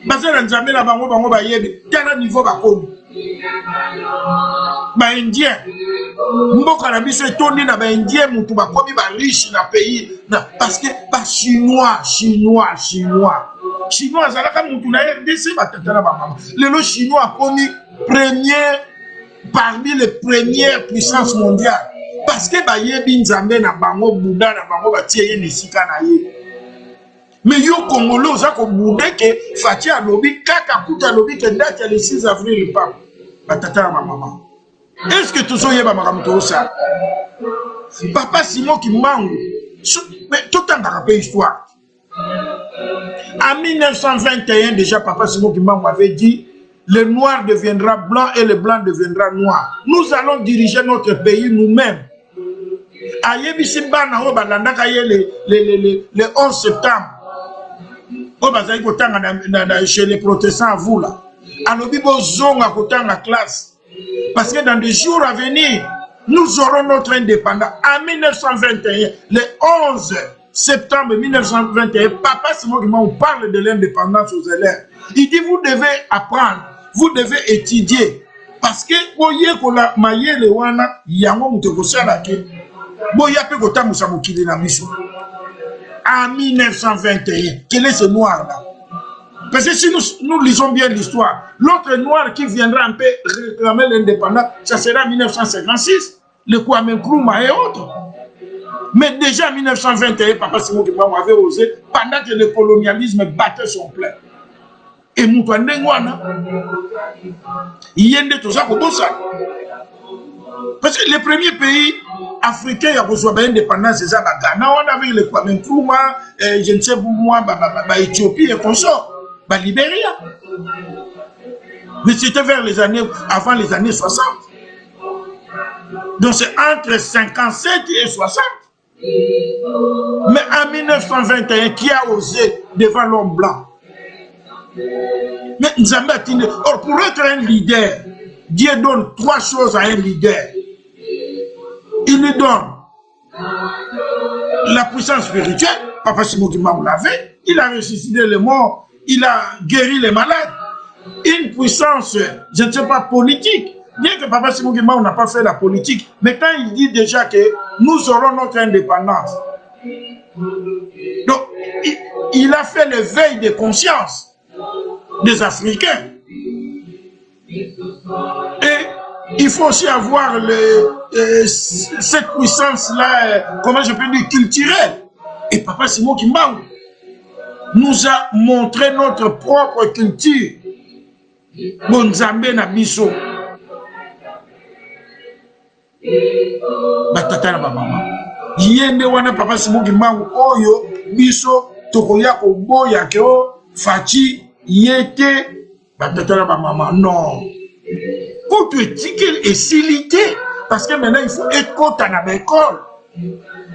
Speaker 1: bazala nzambe na bango bayebi tala niveau bakomi baindien mboka na biso etondi na baindien mutu bakomi bariche na pays parce que chinois azalaka mutu na RDC batata na bamama lelo chinois akomi parmi les premières puissances mondiales parce que bayebi nzambe na bango buda na bango batie ye nesika na ye. Mais yo Congolais oza ko bude ke Fachi alobi kaka kuta alobi ke date le 6 avril pas batata na maman. Est-ce que tout ça yeba makamto ça? Papa Simon Kimbangu mais tout en rappel histoire. En 1921 déjà Papa Simon Kimbangu avait dit le noir deviendra blanc et le blanc deviendra noir. Nous allons diriger notre pays nous-mêmes. Ayebisi bana ho balandaka ye le 11 septembre. Chez les protestants à vous là. Alors, à classe. Parce que dans des jours à venir, nous aurons notre indépendance. En 1921, le 11 septembre 1921, Papa Simon Kimbangu parle de l'indépendance aux élèves. Il dit, vous devez apprendre, vous devez étudier. Parce que, en 1921, quel est ce noir-là? Parce que si nous lisons bien l'histoire, l'autre noir qui viendra un peu réclamer l'indépendance, ça sera en 1956, le Kwame Nkrumah et autres. Mais déjà en 1921, Papa Simon Kimbangu avait osé, pendant que le colonialisme battait son plein. Et Moutouandengwana, il y a des choses à ça. Parce que les premiers pays africains qui ont besoin d'indépendance, c'est ça, Ghana, on avait le Kwame Nkrumah, je ne sais pas moi, Éthiopie et consort, Libéria. Mais c'était avant les années 60. Donc c'est entre 57 et 60. Mais en 1921, qui a osé devant l'homme blanc? Mais or, pour être un leader, Dieu donne 3 choses à un leader. Il lui donne la puissance spirituelle, Papa Simon Kimbangu l'avait, il a ressuscité les morts, il a guéri les malades. Une puissance, je ne sais pas, politique. Bien que Papa Simon Kimbangu n'a pas fait la politique, mais quand il dit déjà que nous aurons notre indépendance, donc il a fait l'éveil de conscience des Africains. Et il faut aussi avoir cette puissance-là, comment je peux dire, culturelle. Et Papa Simon Kimbangu nous a montré notre propre culture. Bonzambe na biso. Batata na mama. Yende wana Papa Simon Kimbangu oyo biso tokoya ko boya ke o Fachi yete batata na mama. Non. Pour te dire et silité, parce que maintenant il faut écouter dans l'école.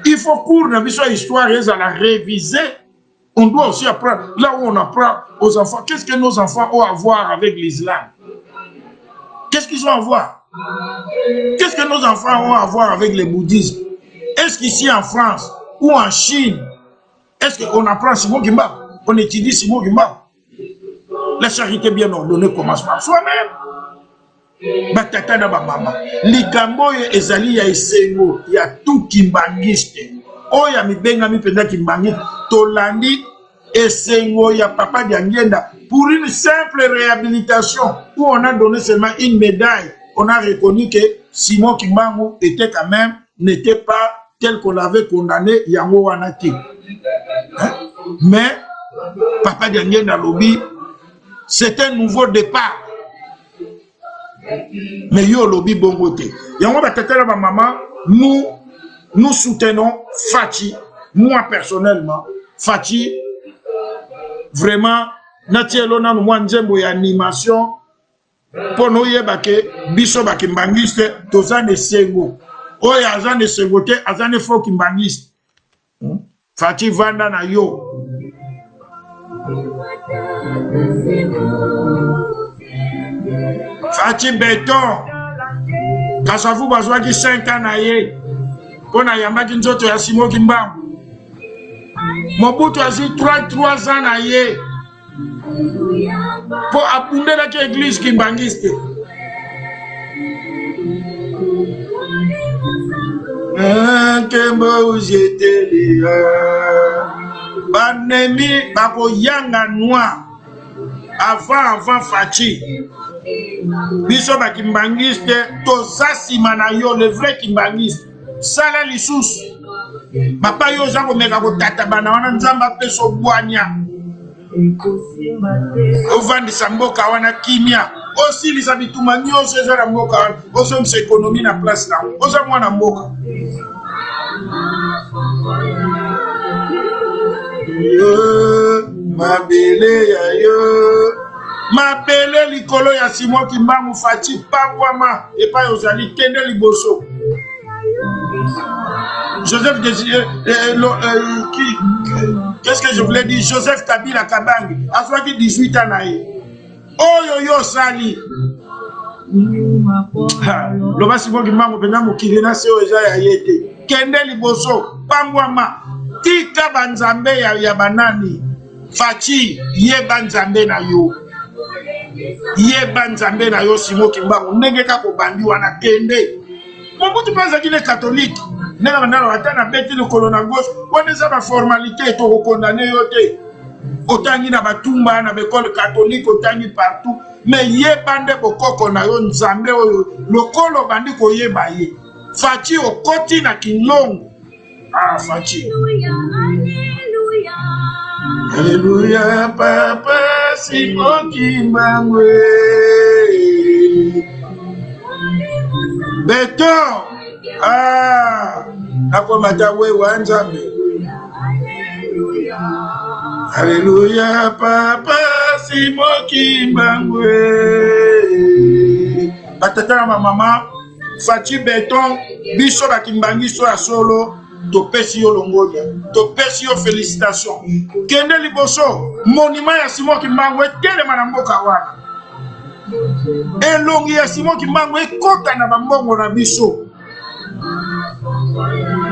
Speaker 1: Il faut cours dans l'histoire et la réviser. On doit aussi apprendre, là où on apprend aux enfants, qu'est-ce que nos enfants ont à voir avec l'islam? Qu'est-ce qu'ils ont à voir? Qu'est-ce que nos enfants ont à voir avec le bouddhisme? Est-ce qu'ici en France ou en Chine, est-ce qu'on apprend Simon Kimbangu? On étudie Simon Kimbangu? La charité bien ordonnée commence par soi-même. Batata na ba mama likambo ye ezali ya esengo ya tout kimbangiste oya mibenga mipenda kimbangi tolandi esengo ya Papa Diangenda pour une simple réhabilitation où on a donné seulement une médaille. On a reconnu que Simon Kimbangu était quand même, n'était pas tel qu'on l'avait condamné yango wanaki. Mais Papa Diangenda lobby, c'est un nouveau départ. Mais yo lobby bongote. Yango batata na maman, nous soutenons Fachi. Moi personnellement, Fachi vraiment natielo na moi nzembo ya animation pour nous yebake biso bakimbangiste toza ne sengo oyo aza ne sengo te aza ne fo kimbangiste Fati vanda na yo Fati Beton kasafu bazwaki 5 ans na ye pona yambaki nzoto ya Simon Kimbangu Mobutu azi 3 ans na ye po apundelaki église kimbangiste Kembo ujetelia Banemi bako yanga noir avant Fati biso bakimbangiste toza sima na yo le vrai kimbangiste sala lisusu papa yo za komeka kotata bana wana nzamba peso bwanya ovandisa mboka wana kimia osilisa bituma nyonso eza na mboka wana osomisa ekonomi na place na oza mwana mboka mabele ya yo mabele likolo ya Simon Kimbangu Fati pangwama epai ozali kende liboso Joseph qu'est-ce que je voulais dire Joseph Kabila Kabangi azwaki 18 ans na ye oyo yo sali loba Simon Kimbangu pena mokili na se oza ya yete kende liboso pangwama tika banzambe ya banani Fati yeba nzambe na yo yeba nzambe na yo Simon Kimbangu ndenge kako bandi wana kende Mobutu pensa qu'il est catholique nena bandana watana beti le colonna gauche wana za ba formalité to condamner yote otangi na batumba na l'école catholique otangi partout mais yeba nde bokoko na yo nzambe oyo lokolo bandi ko yeba ye Fati okoti na Kinlongo Fati Alléluia papa Simon Kimbangu Beton nakomata we wanzambe Alléluia papa Simon Kimbangu batata na mama Fati Beton biso bakimbangiso ya solo topesi yo longolia topesi yo félicitations kende liboso monument ya Simon Kimbangu etelema na mboka wana elongi ya Simon Kimbangu ekota na bambongo na biso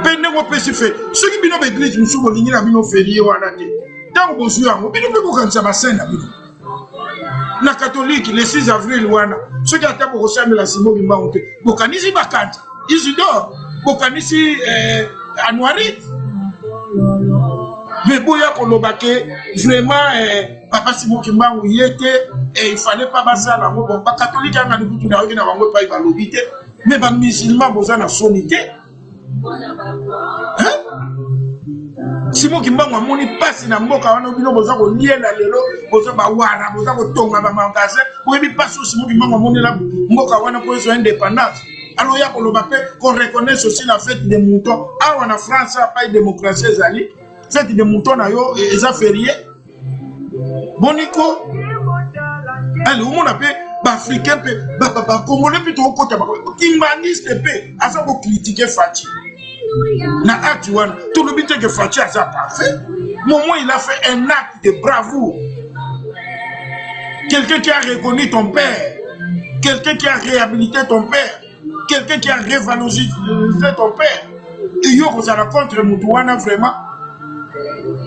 Speaker 1: pende mo pesi fe soki bino ba église musu bolingi na bino férié wana te tango bosu yango bino mpe bokanisa basene na bino na catholique le 6 avril wana soki ata bokosambela Simon Kimbangu te bokanisi bakanta Isidore bokanisi Anouarit mais boya kolobake vraiment papa Simon Kimbangu yete et il fallait pas basser la bon pas catholique en Anouarit na okina bango pa ibalobite mais ba musulman boza na sonité Simon Kimbangu amoni pasi na mboka wana bino boza ko liela lelo boza ba wana boza ko tonga ba magasin bo bi pasi Simon Kimbangu amoni la mboka wana pour son indépendance. Alors, il y a qu'on reconnaisse aussi la fête des moutons. Ah, en France, il n'y a pas de démocratie. Fête des moutons, ils ont férié. Bonico. Allez, où on appelle Africain, Congolais, plutôt au côté. Kimbaniste, à ça, vous critiquez Fati. Na acte, tout le but que Fati a parfait. Moment, il a fait un acte de bravoure. Quelqu'un qui a reconnu ton père. Quelqu'un qui a réhabilité ton père. Quelqu'un qui a révalorisé ton père. Et yo, vous allez contre Moutouana, vraiment.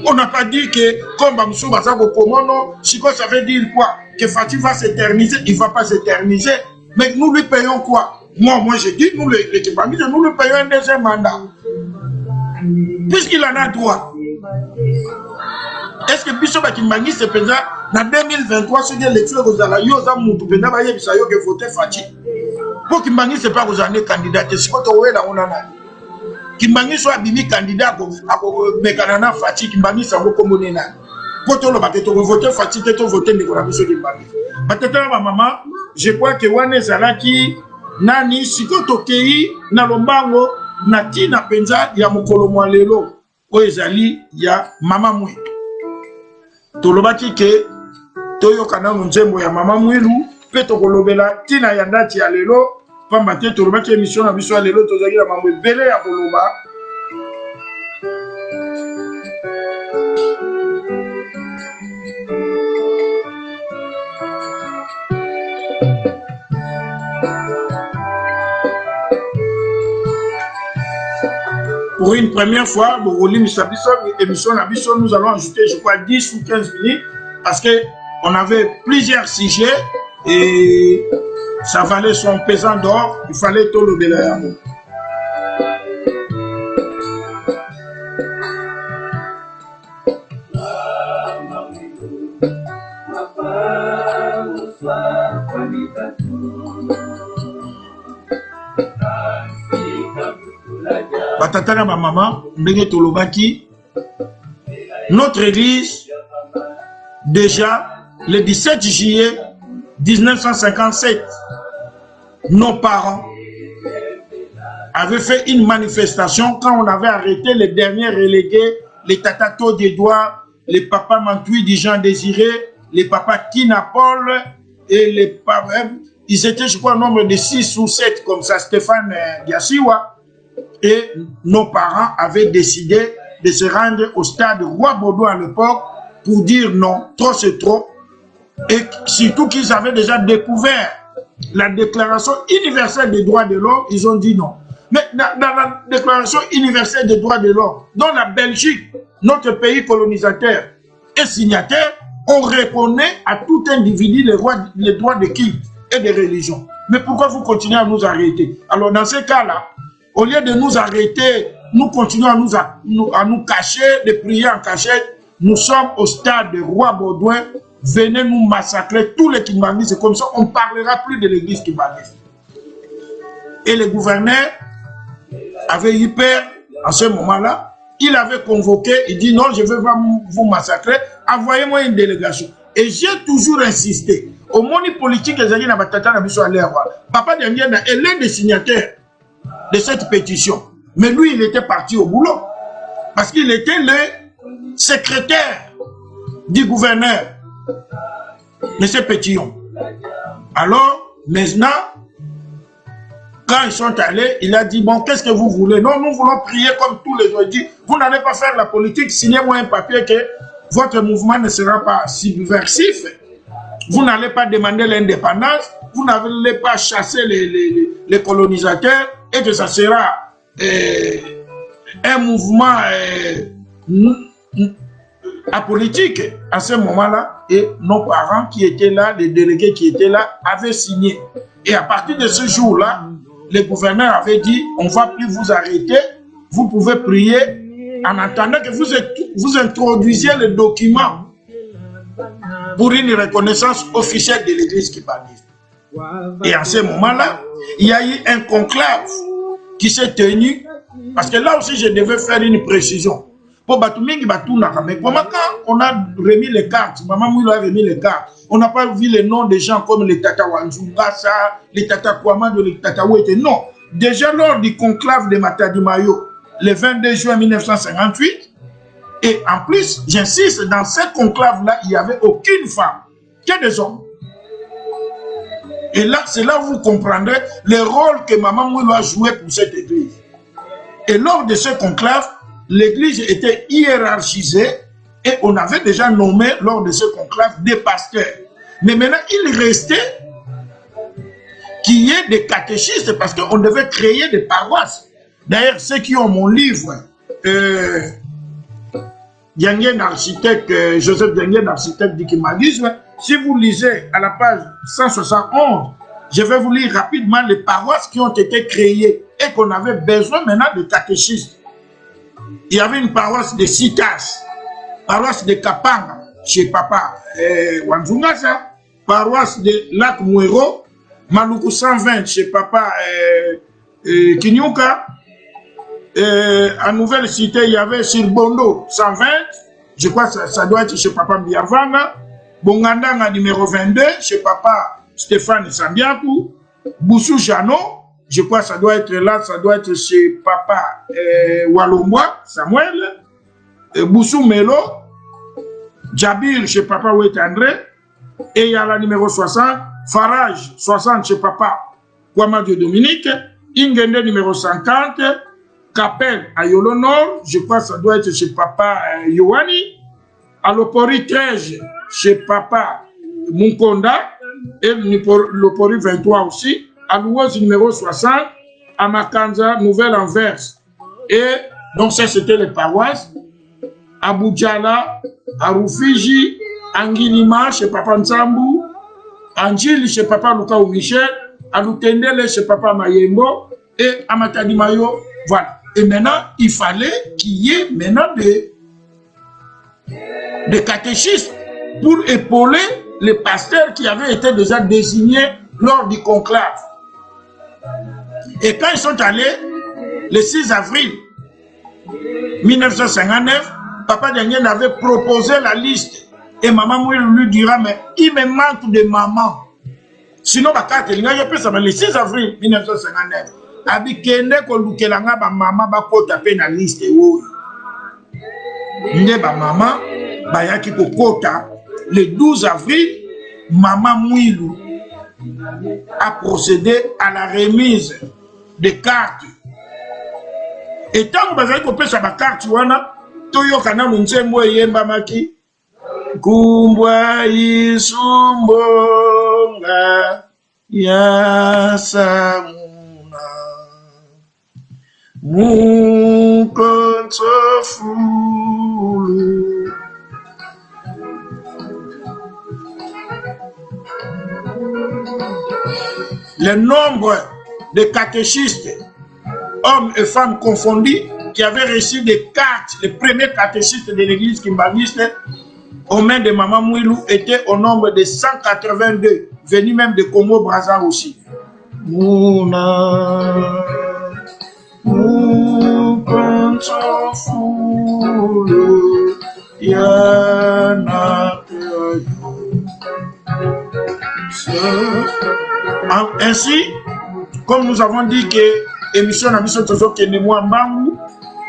Speaker 1: On n'a pas dit que, comme Bamsou Bazako Komono, si ça veut dire quoi? Que Fati va s'éterniser, il ne va pas s'éterniser. Mais nous lui payons quoi? Moi, je dis, nous, les Kimbangistes, nous lui payons un deuxième mandat. Puisqu'il en a droit. Est-ce que Bishop Kimbangi se faisait en 2023 sur l'élection que vous avez eu aux Moutou, pendant que voter Fati? Pour Kimbangi, ce n'est pas vous avez candidat. C'est pas que là on a. Kimbangi soit bimi candidat à Mekanana Fati, Kimbangi ça vous comme on pour tout le bateau, tu voter Fati, tu voter Nicolas Bissot Kimbangi. Maintenant, ma maman, je crois que Wane Zalaki, Nani, Siko Tokei, Nalombango, Nati na penza ya mokolo mwalelo, Oezali ya mama mwe. Tolobaki ke, Toyo kana nzembo ya mama mwilu, pe tokolobela tina ya ndati ya lelo pamba te tolobaki émission na biso ya lelo tozalaki na mambo ebele ya koloba. Pour une première fois, émission nous allons ajouter, je crois, 10 ou 15 minutes parce qu'on avait plusieurs sujets et ça valait son pesant d'or. Il fallait tout le délai. Batatana ma maman, ndenge tolobaki, notre église, déjà, le 17 juillet 1957, nos parents avaient fait une manifestation quand on avait arrêté les derniers relégués, les tatatos des doigts, les papas Mantoui du Jean Désiré, les papas Tina Paul et les papas, ils étaient, je crois, au nombre de 6 ou 7 comme ça, Stéphane Diassiwa. Et nos parents avaient décidé de se rendre au stade Roi Baudouin à l'époque pour dire non, trop c'est trop. Et surtout qu'ils avaient déjà découvert la Déclaration universelle des droits de l'homme, ils ont dit non. Mais dans la Déclaration universelle des droits de l'homme, dans la Belgique, notre pays colonisateur et signataire, on reconnaît à tout individu les droits de culte et de religion. Mais pourquoi vous continuez à nous arrêter? Alors dans ce cas-là, au lieu de nous arrêter, nous continuons à nous cacher, de prier en cachette. Nous sommes au stade de Roi Baudouin. Venez nous massacrer tous les Kimbanguistes. C'est comme ça, on ne parlera plus de l'église Kimbanguiste. Et le gouverneur avait eu peur en ce moment-là. Il avait convoqué, il dit non, je ne vais pas vous massacrer. Envoyez-moi une délégation. Et j'ai toujours insisté. Au monde politique, les alliés n'avaient pas Papa Dianguena est l'un des signataires de cette pétition. Mais lui, il était parti au boulot. Parce qu'il était le secrétaire du gouverneur, M. Pétillon. Alors, maintenant, quand ils sont allés, il a dit, bon, qu'est-ce que vous voulez? Non, nous voulons prier comme tous les autres. Il dit, vous n'allez pas faire la politique, signez-moi un papier que votre mouvement ne sera pas subversif. Vous n'allez pas demander l'indépendance, vous n'allez pas chasser les colonisateurs, et que ça sera un mouvement apolitique à ce moment-là. Et nos parents qui étaient là, les délégués qui étaient là, avaient signé. Et à partir de ce jour-là, le gouverneur avait dit, on ne va plus vous arrêter, vous pouvez prier en attendant que vous introduisiez le document pour une reconnaissance officielle de l'église Kimbanguiste. Et à ce moment-là, il y a eu un conclave qui s'est tenu, parce que là aussi je devais faire une précision. Pour Batumingi Batounaka, mais comment quand on a remis les cartes, maman Mouilo a remis les cartes, on n'a pas vu les noms des gens comme les Tata Wanzungasa, les Tata Kouamado, les Tata Ouete, non. Déjà lors du conclave de Matadi Mayo, le 22 juin 1958, et en plus, j'insiste, dans ce conclave-là, il n'y avait aucune femme, que des hommes. Et là, c'est là où vous comprendrez le rôle que Maman Mouilo a joué pour cette église. Et lors de ce conclave, l'église était hiérarchisée et on avait déjà nommé lors de ce conclave des pasteurs. Mais maintenant, il restait qu'il y ait des catéchistes parce qu'on devait créer des paroisses. D'ailleurs, ceux qui ont mon livre, Dianguien architecte, Joseph Dianguien architecte du Kimbanguisme, si vous lisez à la page 171, je vais vous lire rapidement les paroisses qui ont été créées et qu'on avait besoin maintenant de catéchistes. Il y avait une paroisse de Sitas, paroisse de Kapanga, chez Papa Wanzungasa, paroisse de Lac Mouero, Maluku 120 chez Papa Kinyuka. En nouvelle cité, il y avait Sirbondo 120, je crois que ça doit être chez Papa Mbiavanga. Bongandanga numéro 22, chez Papa Stéphane Sambiakou. Boussou Jano, je crois que ça doit être là, ça doit être chez Papa Walomboa, Samuel. Boussou Melo, Djabir chez Papa Ouet André. Et il y a la numéro 60, Farage, 60 chez papa Kwamadio Dominique. Ingende numéro 50. Capel à Yolo Nord, je crois que ça doit être chez papa Yohani. À l'Opori 13, chez papa Munkonda. Et l'Opori 23 aussi. À Louose numéro 60. À Makanza, Nouvelle-Anvers. Et donc ça c'était les paroisses. À Boudjala, à Rufiji, à Ngilima chez papa Nsambu, à Njili chez papa Lukaou Michel, à Lutendele chez papa Mayembo et à Matadimayo. Voilà. Et maintenant, il fallait qu'il y ait maintenant des catéchistes pour épauler les pasteurs qui avaient été déjà désignés lors du conclave. Et quand ils sont allés, le 6 avril 1959, papa Daniel avait proposé la liste. Et maman Mouilou lui dira, mais il me manque de maman. Sinon, le 6 avril 1959, Abikende Kolukelanga ba mama ba kota pe na liste oyo. Nde ba mama ba yaki ko kota le 12 avril, maman Mouilou a procédé à la remise des cartes. Et tant que vous avez coupé sa carte, Toyo kana munsembo yemba maki kumbwa isumbonga ya samuna mukontofulu. Le nombre de catéchistes, hommes et femmes confondus, qui avaient reçu des cartes, les premiers catéchistes de l'église kimbaniste, aux mains de Maman Mouilou, était au nombre de 182, venus même de Congo-Brazza aussi. Mouna, ainsi, comme nous avons dit que émission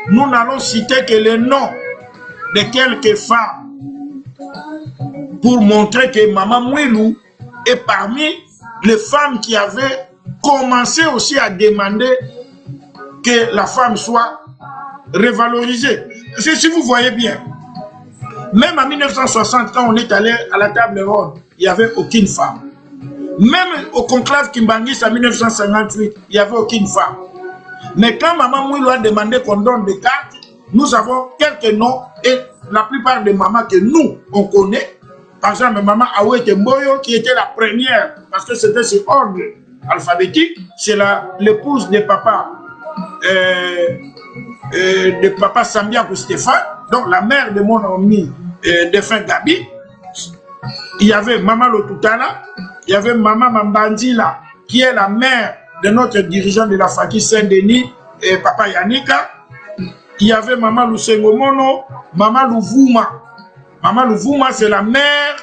Speaker 1: nous n'allons citer que les noms de quelques femmes pour montrer que Maman Mouilou est parmi les femmes qui avaient commencé aussi à demander que la femme soit revalorisée. Si vous voyez bien, même en 1960, quand on est allé à la table ronde, il n'y avait aucune femme. Même au conclave Kimbangis en 1958, il n'y avait aucune femme. Mais quand Maman Mouilou a demandé qu'on donne des cartes, nous avons quelques noms et la plupart des mamans que nous, on connaît. Par exemple, Maman Awete Mboyo, qui était la première, parce que c'était sur ordre alphabétique, c'est l'épouse de papa Sambiakou Stéphane, donc la mère de mon ami défunt Gabi. Il y avait Maman Lotutala, il y avait Maman Mambandila, qui est la mère de notre dirigeant de la Faki Saint-Denis, et Papa Yannika. Il y avait Maman Lusengomono, Maman Louvuma. Maman Louvuma, c'est la mère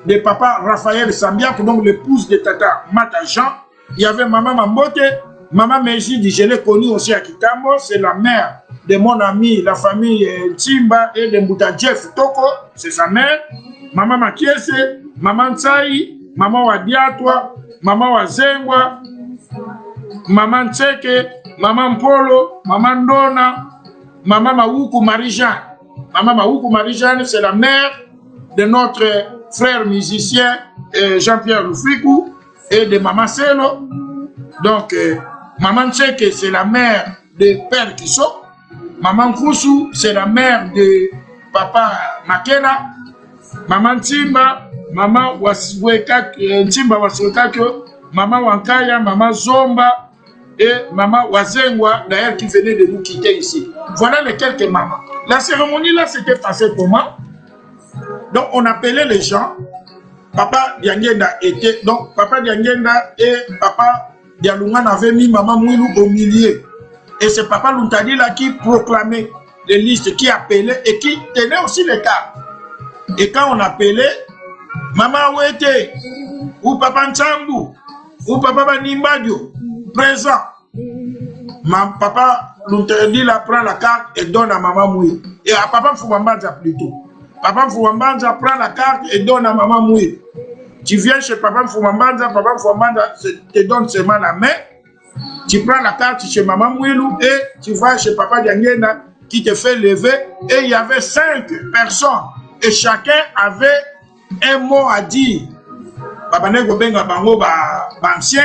Speaker 1: de Papa Raphaël Sambiakou, donc l'épouse de Tata Mata Jean. Il y avait Maman Mambote, Maman Mejidi, je l'ai connue aussi à Kitambo, c'est la mère de mon ami, la famille Timba et de Mbouta Jeff Toko, c'est sa mère. Maman Makiese, Maman Tsaï, Maman Wadiatwa, Maman Wazengwa, Maman Tseke, Maman Polo, Maman Dona, Maman Maoukou Marie-Jeanne. Maman Maoukou Marie-Jeanne, c'est la mère de notre frère musicien Jean-Pierre Loufrikou et de Maman Selo. Donc, Maman Tseke, c'est la mère de Père Kiso. Maman Koussou, c'est la mère de Papa Makena. Maman Timba, Maman Timba Wasiwekakyo, Maman Wankaya, Maman Zomba et Maman Wazengwa, d'ailleurs qui venait de nous quitter ici. Voilà les quelques mamans. La cérémonie là, c'était passé comment? Donc on appelait les gens. Papa Diangenda était, donc Papa Diangenda et Papa Dialungan avaient mis Maman Mouilou au milieu. Et c'est Papa Luntadi là qui proclamait les listes, qui appelait et qui tenait aussi les cartes. Et quand on appelait Maman Ouete, ou Papa Nchambu, ou Papa Banimbadio, présent, Papa Luntadi là prend la carte et donne à Maman Mouilou. Et à Papa Fouambanza plutôt. Papa Fouambanza prend la carte et donne à Maman Mouilou. Tu viens chez Papa Mfumambanda te donne seulement la main. Tu prends la carte chez Maman Mouilou et tu vas chez Papa Diangena qui te fait lever. Et il y avait 5 personnes. Et chacun avait un mot à dire. Papa Nego Benga Bango ancien.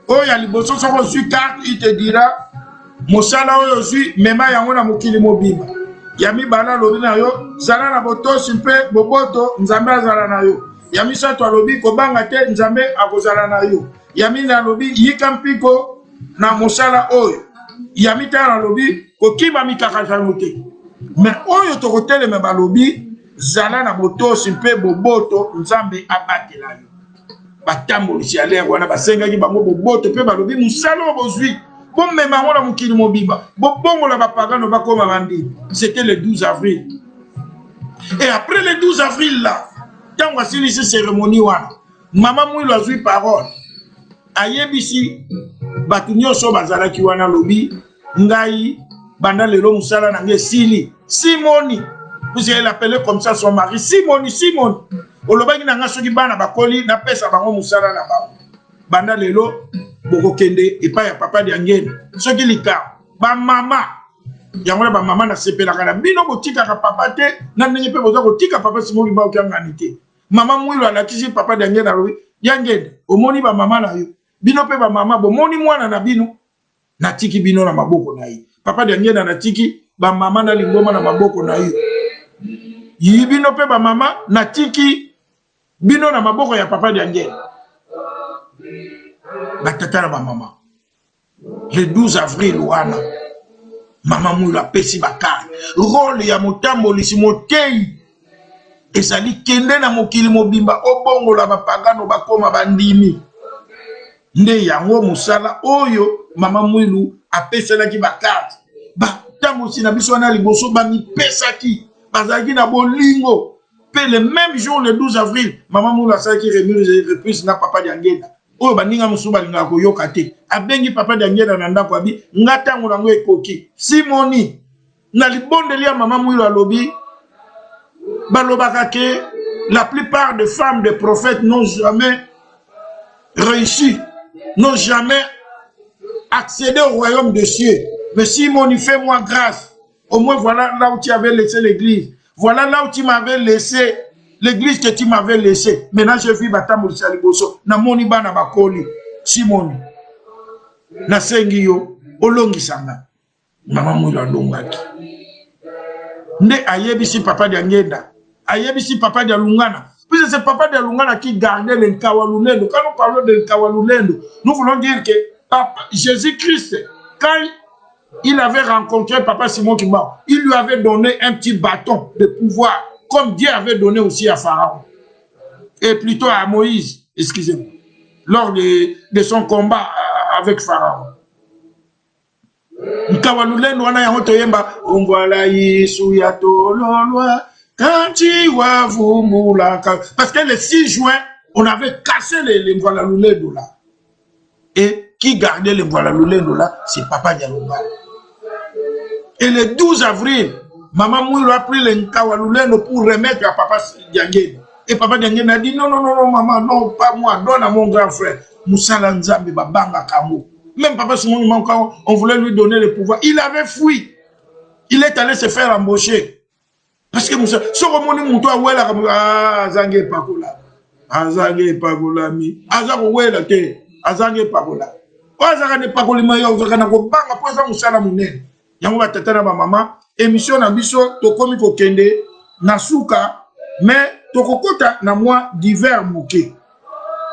Speaker 1: Oh, il y a les bossons qui ont reçu carte, il te dira Mosala aujourd'hui, Mema Yangona Mokili Mobimba. Yami Bala Lobina yo, Zala na boto, Simpe, Boboto, Nzambe Zala na yo. Yami Sato Lobi, Kobanga te, Nzambe Akozala na yo. Yami na Lobi, Yikampiko, na Mosala Oyo. Yami ta na Lobi, Kokima Mikakajanote. Mais Oyo Tokotele Meba Lobi, Zala na boto, Simpe, Boboto, Nzambe Abate la yo. Batambo si aller wana basenga ki bango boboto pe balobi musalo bozui bon mema wana mukili mobiba bongo la bapagano bakoma bandi. C'était le 12 avril. Et après le 12 avril là, tant voici cette cérémonie wana maman Mouilou azui parole ayebisi batunyo so bazala ki wana lobi ngai banda lelo musala na nge sili Simoni. Vous allez l'appeler comme ça son mari Simoni. Olobaki na nga soki bana bakoli na pesa bango musala na bango. Banda lelo boko kende epa ya Papa Diangena. Soki lika ba mama yango ba mama na sepela kana bino botika ka papa te na ndenge pe boza kotika papa Simoni ba okangani te. Mama Mouilou alakisi Papa Diangena lobi Diangena omoni ba mama na yo. Bino pe ba mama bomoni mwana na bino na tiki bino na maboko na yi. Papa Diangena na tiki ba mama na lingoma na maboko na yo. Yibino pe ba mama na tiki bino na maboko ya Papa Diangena. Batatara ba mama. Le 12 avril wana. Mama Mouilou apesi bakari. Rôle ya motambo lisi motei. Ezali kende na mokili mobimba obongo la bapagano bakoma bandimi. Nde yango musala oyo Mama Mouilou apeselaki bakari. Batambo si na biso wana liboso bami pesaki. Bazaki na bolingo. Le même jour, le 12 avril, Maman Mouilou a qui remise reprise na Papa Diangena. Oh, baninga musuba linga ko yokate. Abengi Papa Diangena nanda kwa bi ngata ngulango ekoki. Simoni na libondeli ya Maman Mouilou alobi balobaka ke la plupart des femmes des prophètes n'ont jamais réussi, n'ont jamais accédé au royaume des cieux. Mais Simoni, fais-moi grâce. Au moins voilà là où tu avais laissé l'église. Voilà là où tu m'avais laissé, l'église que tu m'avais laissé. Maintenant, je vis Batambo Saliboso. Na moni bana bakoli. Simoni. Na sengi yo. Olongi sanga. Mama Mouilou alongaki. Nde ayebisi Papa Diangena. Ayebisi Papa Dialungana. Puis c'est Papa Dialungana qui gardait le Nkawalulendo. Quand nous parlons de Nkawalulendo, nous voulons dire que Jésus-Christ, quand il avait rencontré Papa Simon Kimba, il lui avait donné un petit bâton de pouvoir, comme Dieu avait donné aussi à Pharaon. Et plutôt à Moïse, excusez-moi, lors de son combat avec Pharaon. On voit la Yesu ya tololwa, kanti wa vumula. Parce que le 6 juin, on avait cassé les voilà lulendo là. Et qui gardait les voilà lulendo là, c'est Papa Dialunga. Et le 12 avril, Maman Mouilou a pris le Nkawalulendo pour remettre à Papa Diangena. Et Papa Diangena a dit non, maman, non, pas moi, donne à mon grand frère. Moussala Nzambe Babanga Kamo. Même Papa Simon Mankan, on voulait lui donner le pouvoir. Il avait fui. Il est allé se faire embaucher. Parce que Moussa, ce remoni Moutoua Ouela, Azange Pakola. Azange Pakola mi. Azange Ouela te. Azange Pakola. Azange Pakola ma yo, Azange Banga, Poza Moussala Mounen. Yango batatana ba mama. Émission na biso, tokomi kokende, nasuka, mais tokokota na moi divers moke.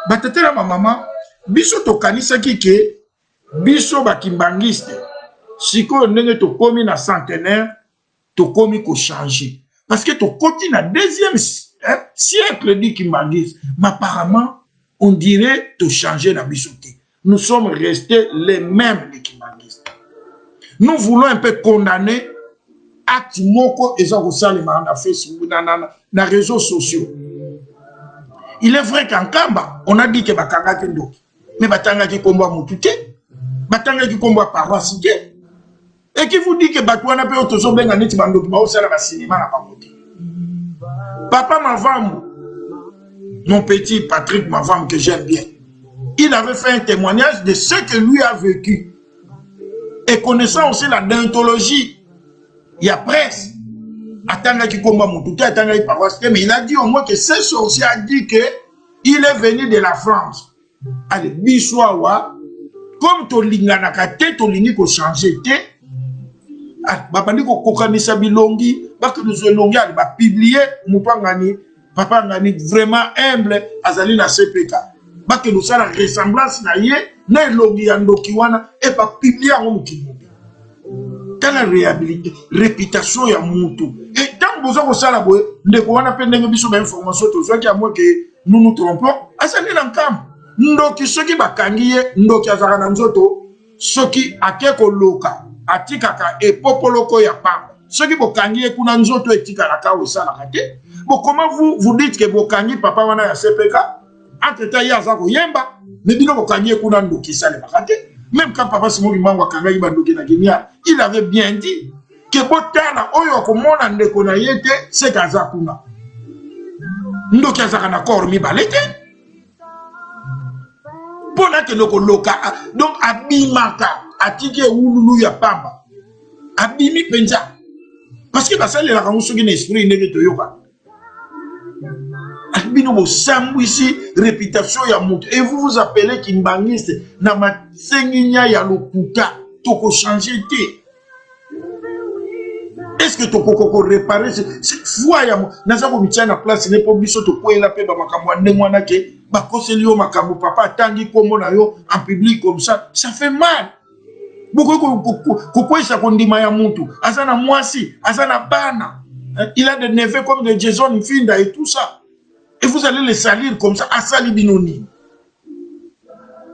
Speaker 1: Batatana ba mama, biso tokanisa kike, biso bakimbangiste. Siko ndenge tokomi na centenaire, tokomi ko changer. Parce que tokoti na deuxième siècle dit kimbangiste. Mais apparemment, on dirait to changer na biso te. Nous sommes restés les mêmes les kimbangistes. Nous voulons un peu condamner acte moko ezako salima na Facebook na réseaux sociaux. Il est vrai qu'en Kamba, on a dit que bakanga kendo. Mais batanga ki kombo mutuke, batanga ki kombo paroisse. Et qui vous dit que batouana pe otozo benga neti bando ba osala ba cinéma na bamote. Papa Mavamu mon petit Patrick Mavam que j'aime bien. Il avait fait un témoignage de ce que lui a vécu. Et connaissant aussi la déontologie, il y a presse. Mais il a dit au moins que ce sorcier a dit qu'il est venu de la France. Allez, Biswawa, comme Tolinganaka, Tolini ko changer, Bapandi ko kokanisa bilongi, baka nous longi, ba publier, Moupangani, Papa Ngani, vraiment humble, Azali na CPK. Baka nous la ressemblance na ye, na longi yandokiwana, et pas publier en Moukimo. Dans la réputation ya mutu. Et tant que vous avez ça, vous avez fait des informations, nous nous trompons. Azali lankam. Ndoki soki bakangiye, ndoki azarana nzoto, soki akeko loka, atikaka e popoloko ya pamba. Soki bokangiye kuna nzoto etika la ka osala kate. Bon, comment vous dites que bokangi papa wana ya CPK, entre-temps ya zako yemba, mais bino bokangiye kuna ndoki sale bakate. Même quand papa Simon Kimbangu akanga ibandoki na Guinea, il avait bien dit que botana oyo komona ndeko na yete c'est kazakuna. Ndoki azaka na corps mi balete. Pona ke loko loka donc abimaka atike ululu ya pamba. Abimi penja. Parce que basale la kangu soki na esprit ndenge toyoka. Bino bo sambu ici réputation ya mutu et vous vous appelez kimbangiste na matsenginya ya lokuta toko changer té. Est-ce que toko koko réparer cette foi ya naza ko mitya na place ne po biso to ko ela pe ba makambo ndengwana ke ba koselio makambo papa tangi kombo na yo en public comme ça fait mal. Boko ko isa kondima ya mutu azana mwasi azana bana il a des neveux comme de Jason Finda et tout ça. Et vous allez les salir comme ça, à sali binoni.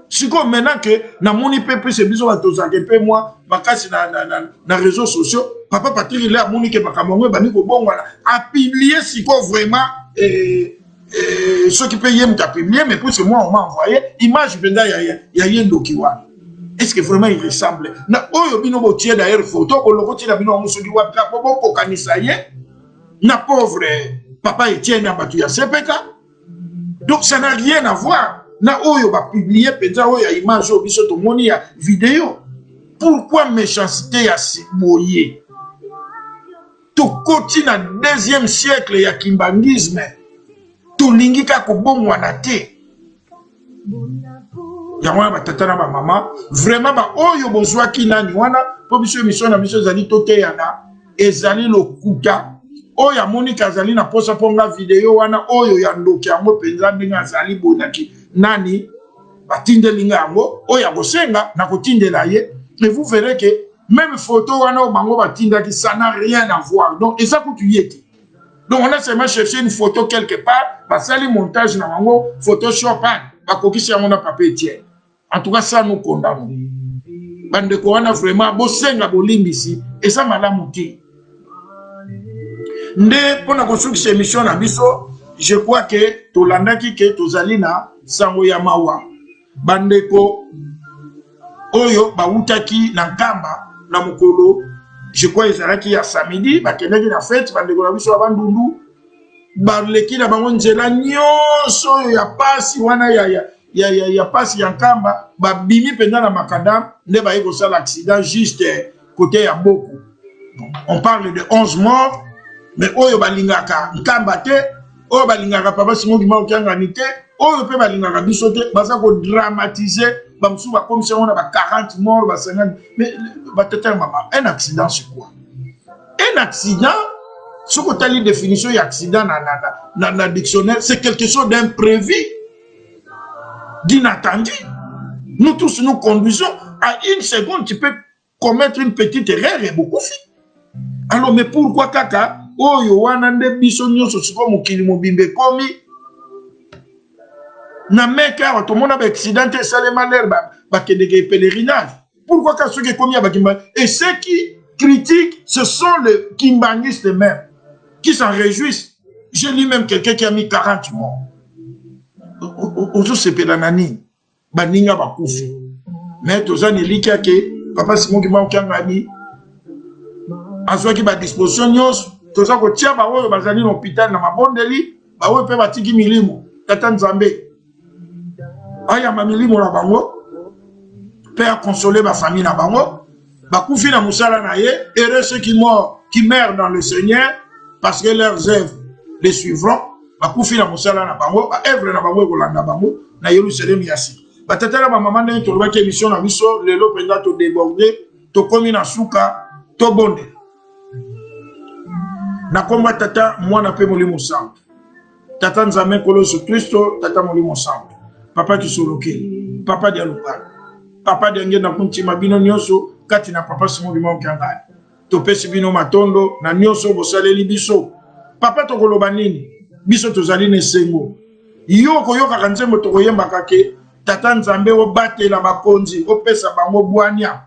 Speaker 1: Si comme maintenant que na moni pepe c'est besoin à tous à moi, bakasi na réseaux sociaux, papa Patrick il a moni que bakamongo bani ko bon voilà, a publié si quoi vraiment ceux qui payent m'ta publié mais pour ce moi on m'a envoyé image benda ya yendo kiwa. Est-ce que vraiment il ressemble? Na oyo bino botier d'ailleurs photo ko logo ti na bino musuki wa ka po kanisa ye na pauvre Papa Etienne Abatu ya CPK. Donc ça n'a rien à voir. Na oyo ba publier peza oyo image au biso to moni ya vidéo. Pourquoi méchanceté ya siboye? To koti na 2e siècle ya kimbangisme. To lingika ko bomwa na te. Ya wana ba tata na ba mama, vraiment ba oyo bozwa kinani wana po biso émission na biso zali tote yana ezali lokuta. Oya Monica azali na posa ponga video wana oyo ya ndoki yango penza ndinga azali bonaki nani batinde linga yango oya bosenga na kotindela ye et vous verrez que même photo wana o bango batinda qui ça n'a rien à voir donc et ça coûte yeti donc on a seulement cherché une photo quelque part basali montage na bango Photoshop ba kokisi yango na papier tiers en tout cas ça nous condamne bande ko wana vraiment bosenga bolimbisi et ça malamu ti. Nde pona construction émission na biso je crois que tolandaki ke tozali na sango ya mawa bandeko oyo bautaki na nkamba na mokolo je crois ezalaki ya samedi bakendaki na fête bandeko na biso bandundu baleki na bango nzela nyonso oyo ya pasi wana ya pasi ya nkamba babimi penza na makadam nde baye kosala accident juste côté ya Boko. On parle de 11 morts. Mais oyo balingaka nkamba te oyo balingaka papa Simon Kimbangu kiangani te oyo pe balingaka biso te baza ko dramatiser bamsu ba comme si on a 40 morts ba 50 mais batata maman un accident c'est quoi? Un accident ce que tu as définition d'accident dans le dictionnaire c'est quelque chose d'imprévu d'inattendu. Nous tous nous conduisons à une seconde tu peux commettre une petite erreur et beaucoup fait. Alors mais pourquoi kaka oyo wana nde biso nyonso siko mokili mobimbe komi na meka wa tomona ba accident et salema l'air ba kedeke pèlerinage. Pourquoi ka ceux qui komi ba kimba et ceux qui critiquent ce sont les kimbangistes même qui s'en réjouissent. J'ai lu même quelqu'un qui a mis 40 morts. Ozo sepela nani baninga bakufi. Mais tozani lika ke papa Simon Kimbangu kiangani azwa ki ba disposition nyos toza ko tia ba oyo bazali na hôpital na mabondeli ba oyo pe batiki milimo tata Nzambe aya mamilimo na bango père consoler ma famille na bango bakufi na musala na ye heureux ceux qui meurent dans le Seigneur parce que leurs œuvres les suivront bakufi na musala na bango ba œuvre na bango kolanda bango na Yerusalem yasi batata na maman ndenge tolobaki émission na biso lelo penza to déborder to komi na suka to bonde na komba tata mwana pe molimo santo tata Nzambe Koloso Kristo tata molimo santo papa kisolokeli papa dia lupala papa dia ngenda kuntima bino nyonso kati na papa simo bimo kyangani to pesi bino matondo na nyonso bosaleli biso papa to koloba nini biso tozali na sengo yo koyoka kanzembo to koyemba kake tata Nzambe obatela bakonzi opesa bango bwania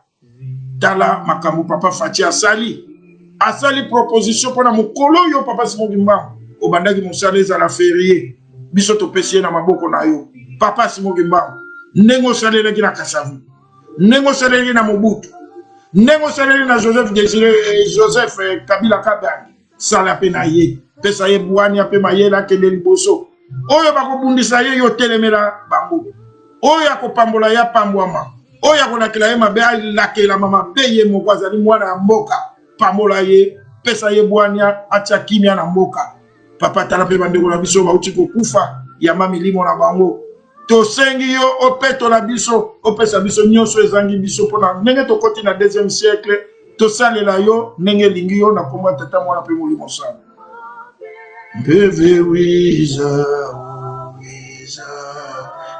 Speaker 1: tala makambo papa Fati asali proposition pona mukolo yo papa simo bimba obandaki musala ezala férié biso to pesi na maboko na yo papa simo bimba nengo saleleki na Kasavu nengo saleleki na Mobutu nengo saleleki na Joseph Kabila Kabange sala pe na ye pesa ye bwania pe mayela kende liboso oyo bakobundisa ye yo telemela bango oyo akopambola ya pambwama oyo akolakela ye mabe alakela mama pe ye moko azali mwana ya mboka pambola ye pesa ye bwania atia kimia na mboka papa tala pe bandeko na biso bauti kokufa ya mamilimo na bango tosengi yo opetola biso opesa biso nyonso ezangi biso pona ndenge tokoti na 2e siècle tosalela yo ndenge lingi yo na komba tata mwana pe molimo sana Beve wiza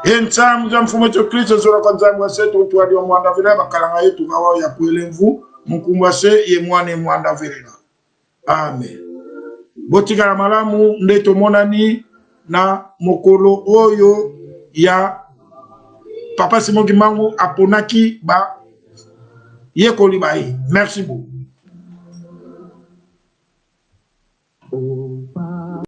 Speaker 1: Entam jam fumeto Kristo zola kanzamwa setu tuwadi wa mwanda vile bakalanga yetu kawa ya kuelemvu mkumbwase ye mwane mwanda vile amen botika la malamu ndeto monani na mokolo oyo ya papa Simon Kimbangu aponaki ba yekoli bae merci beaucoup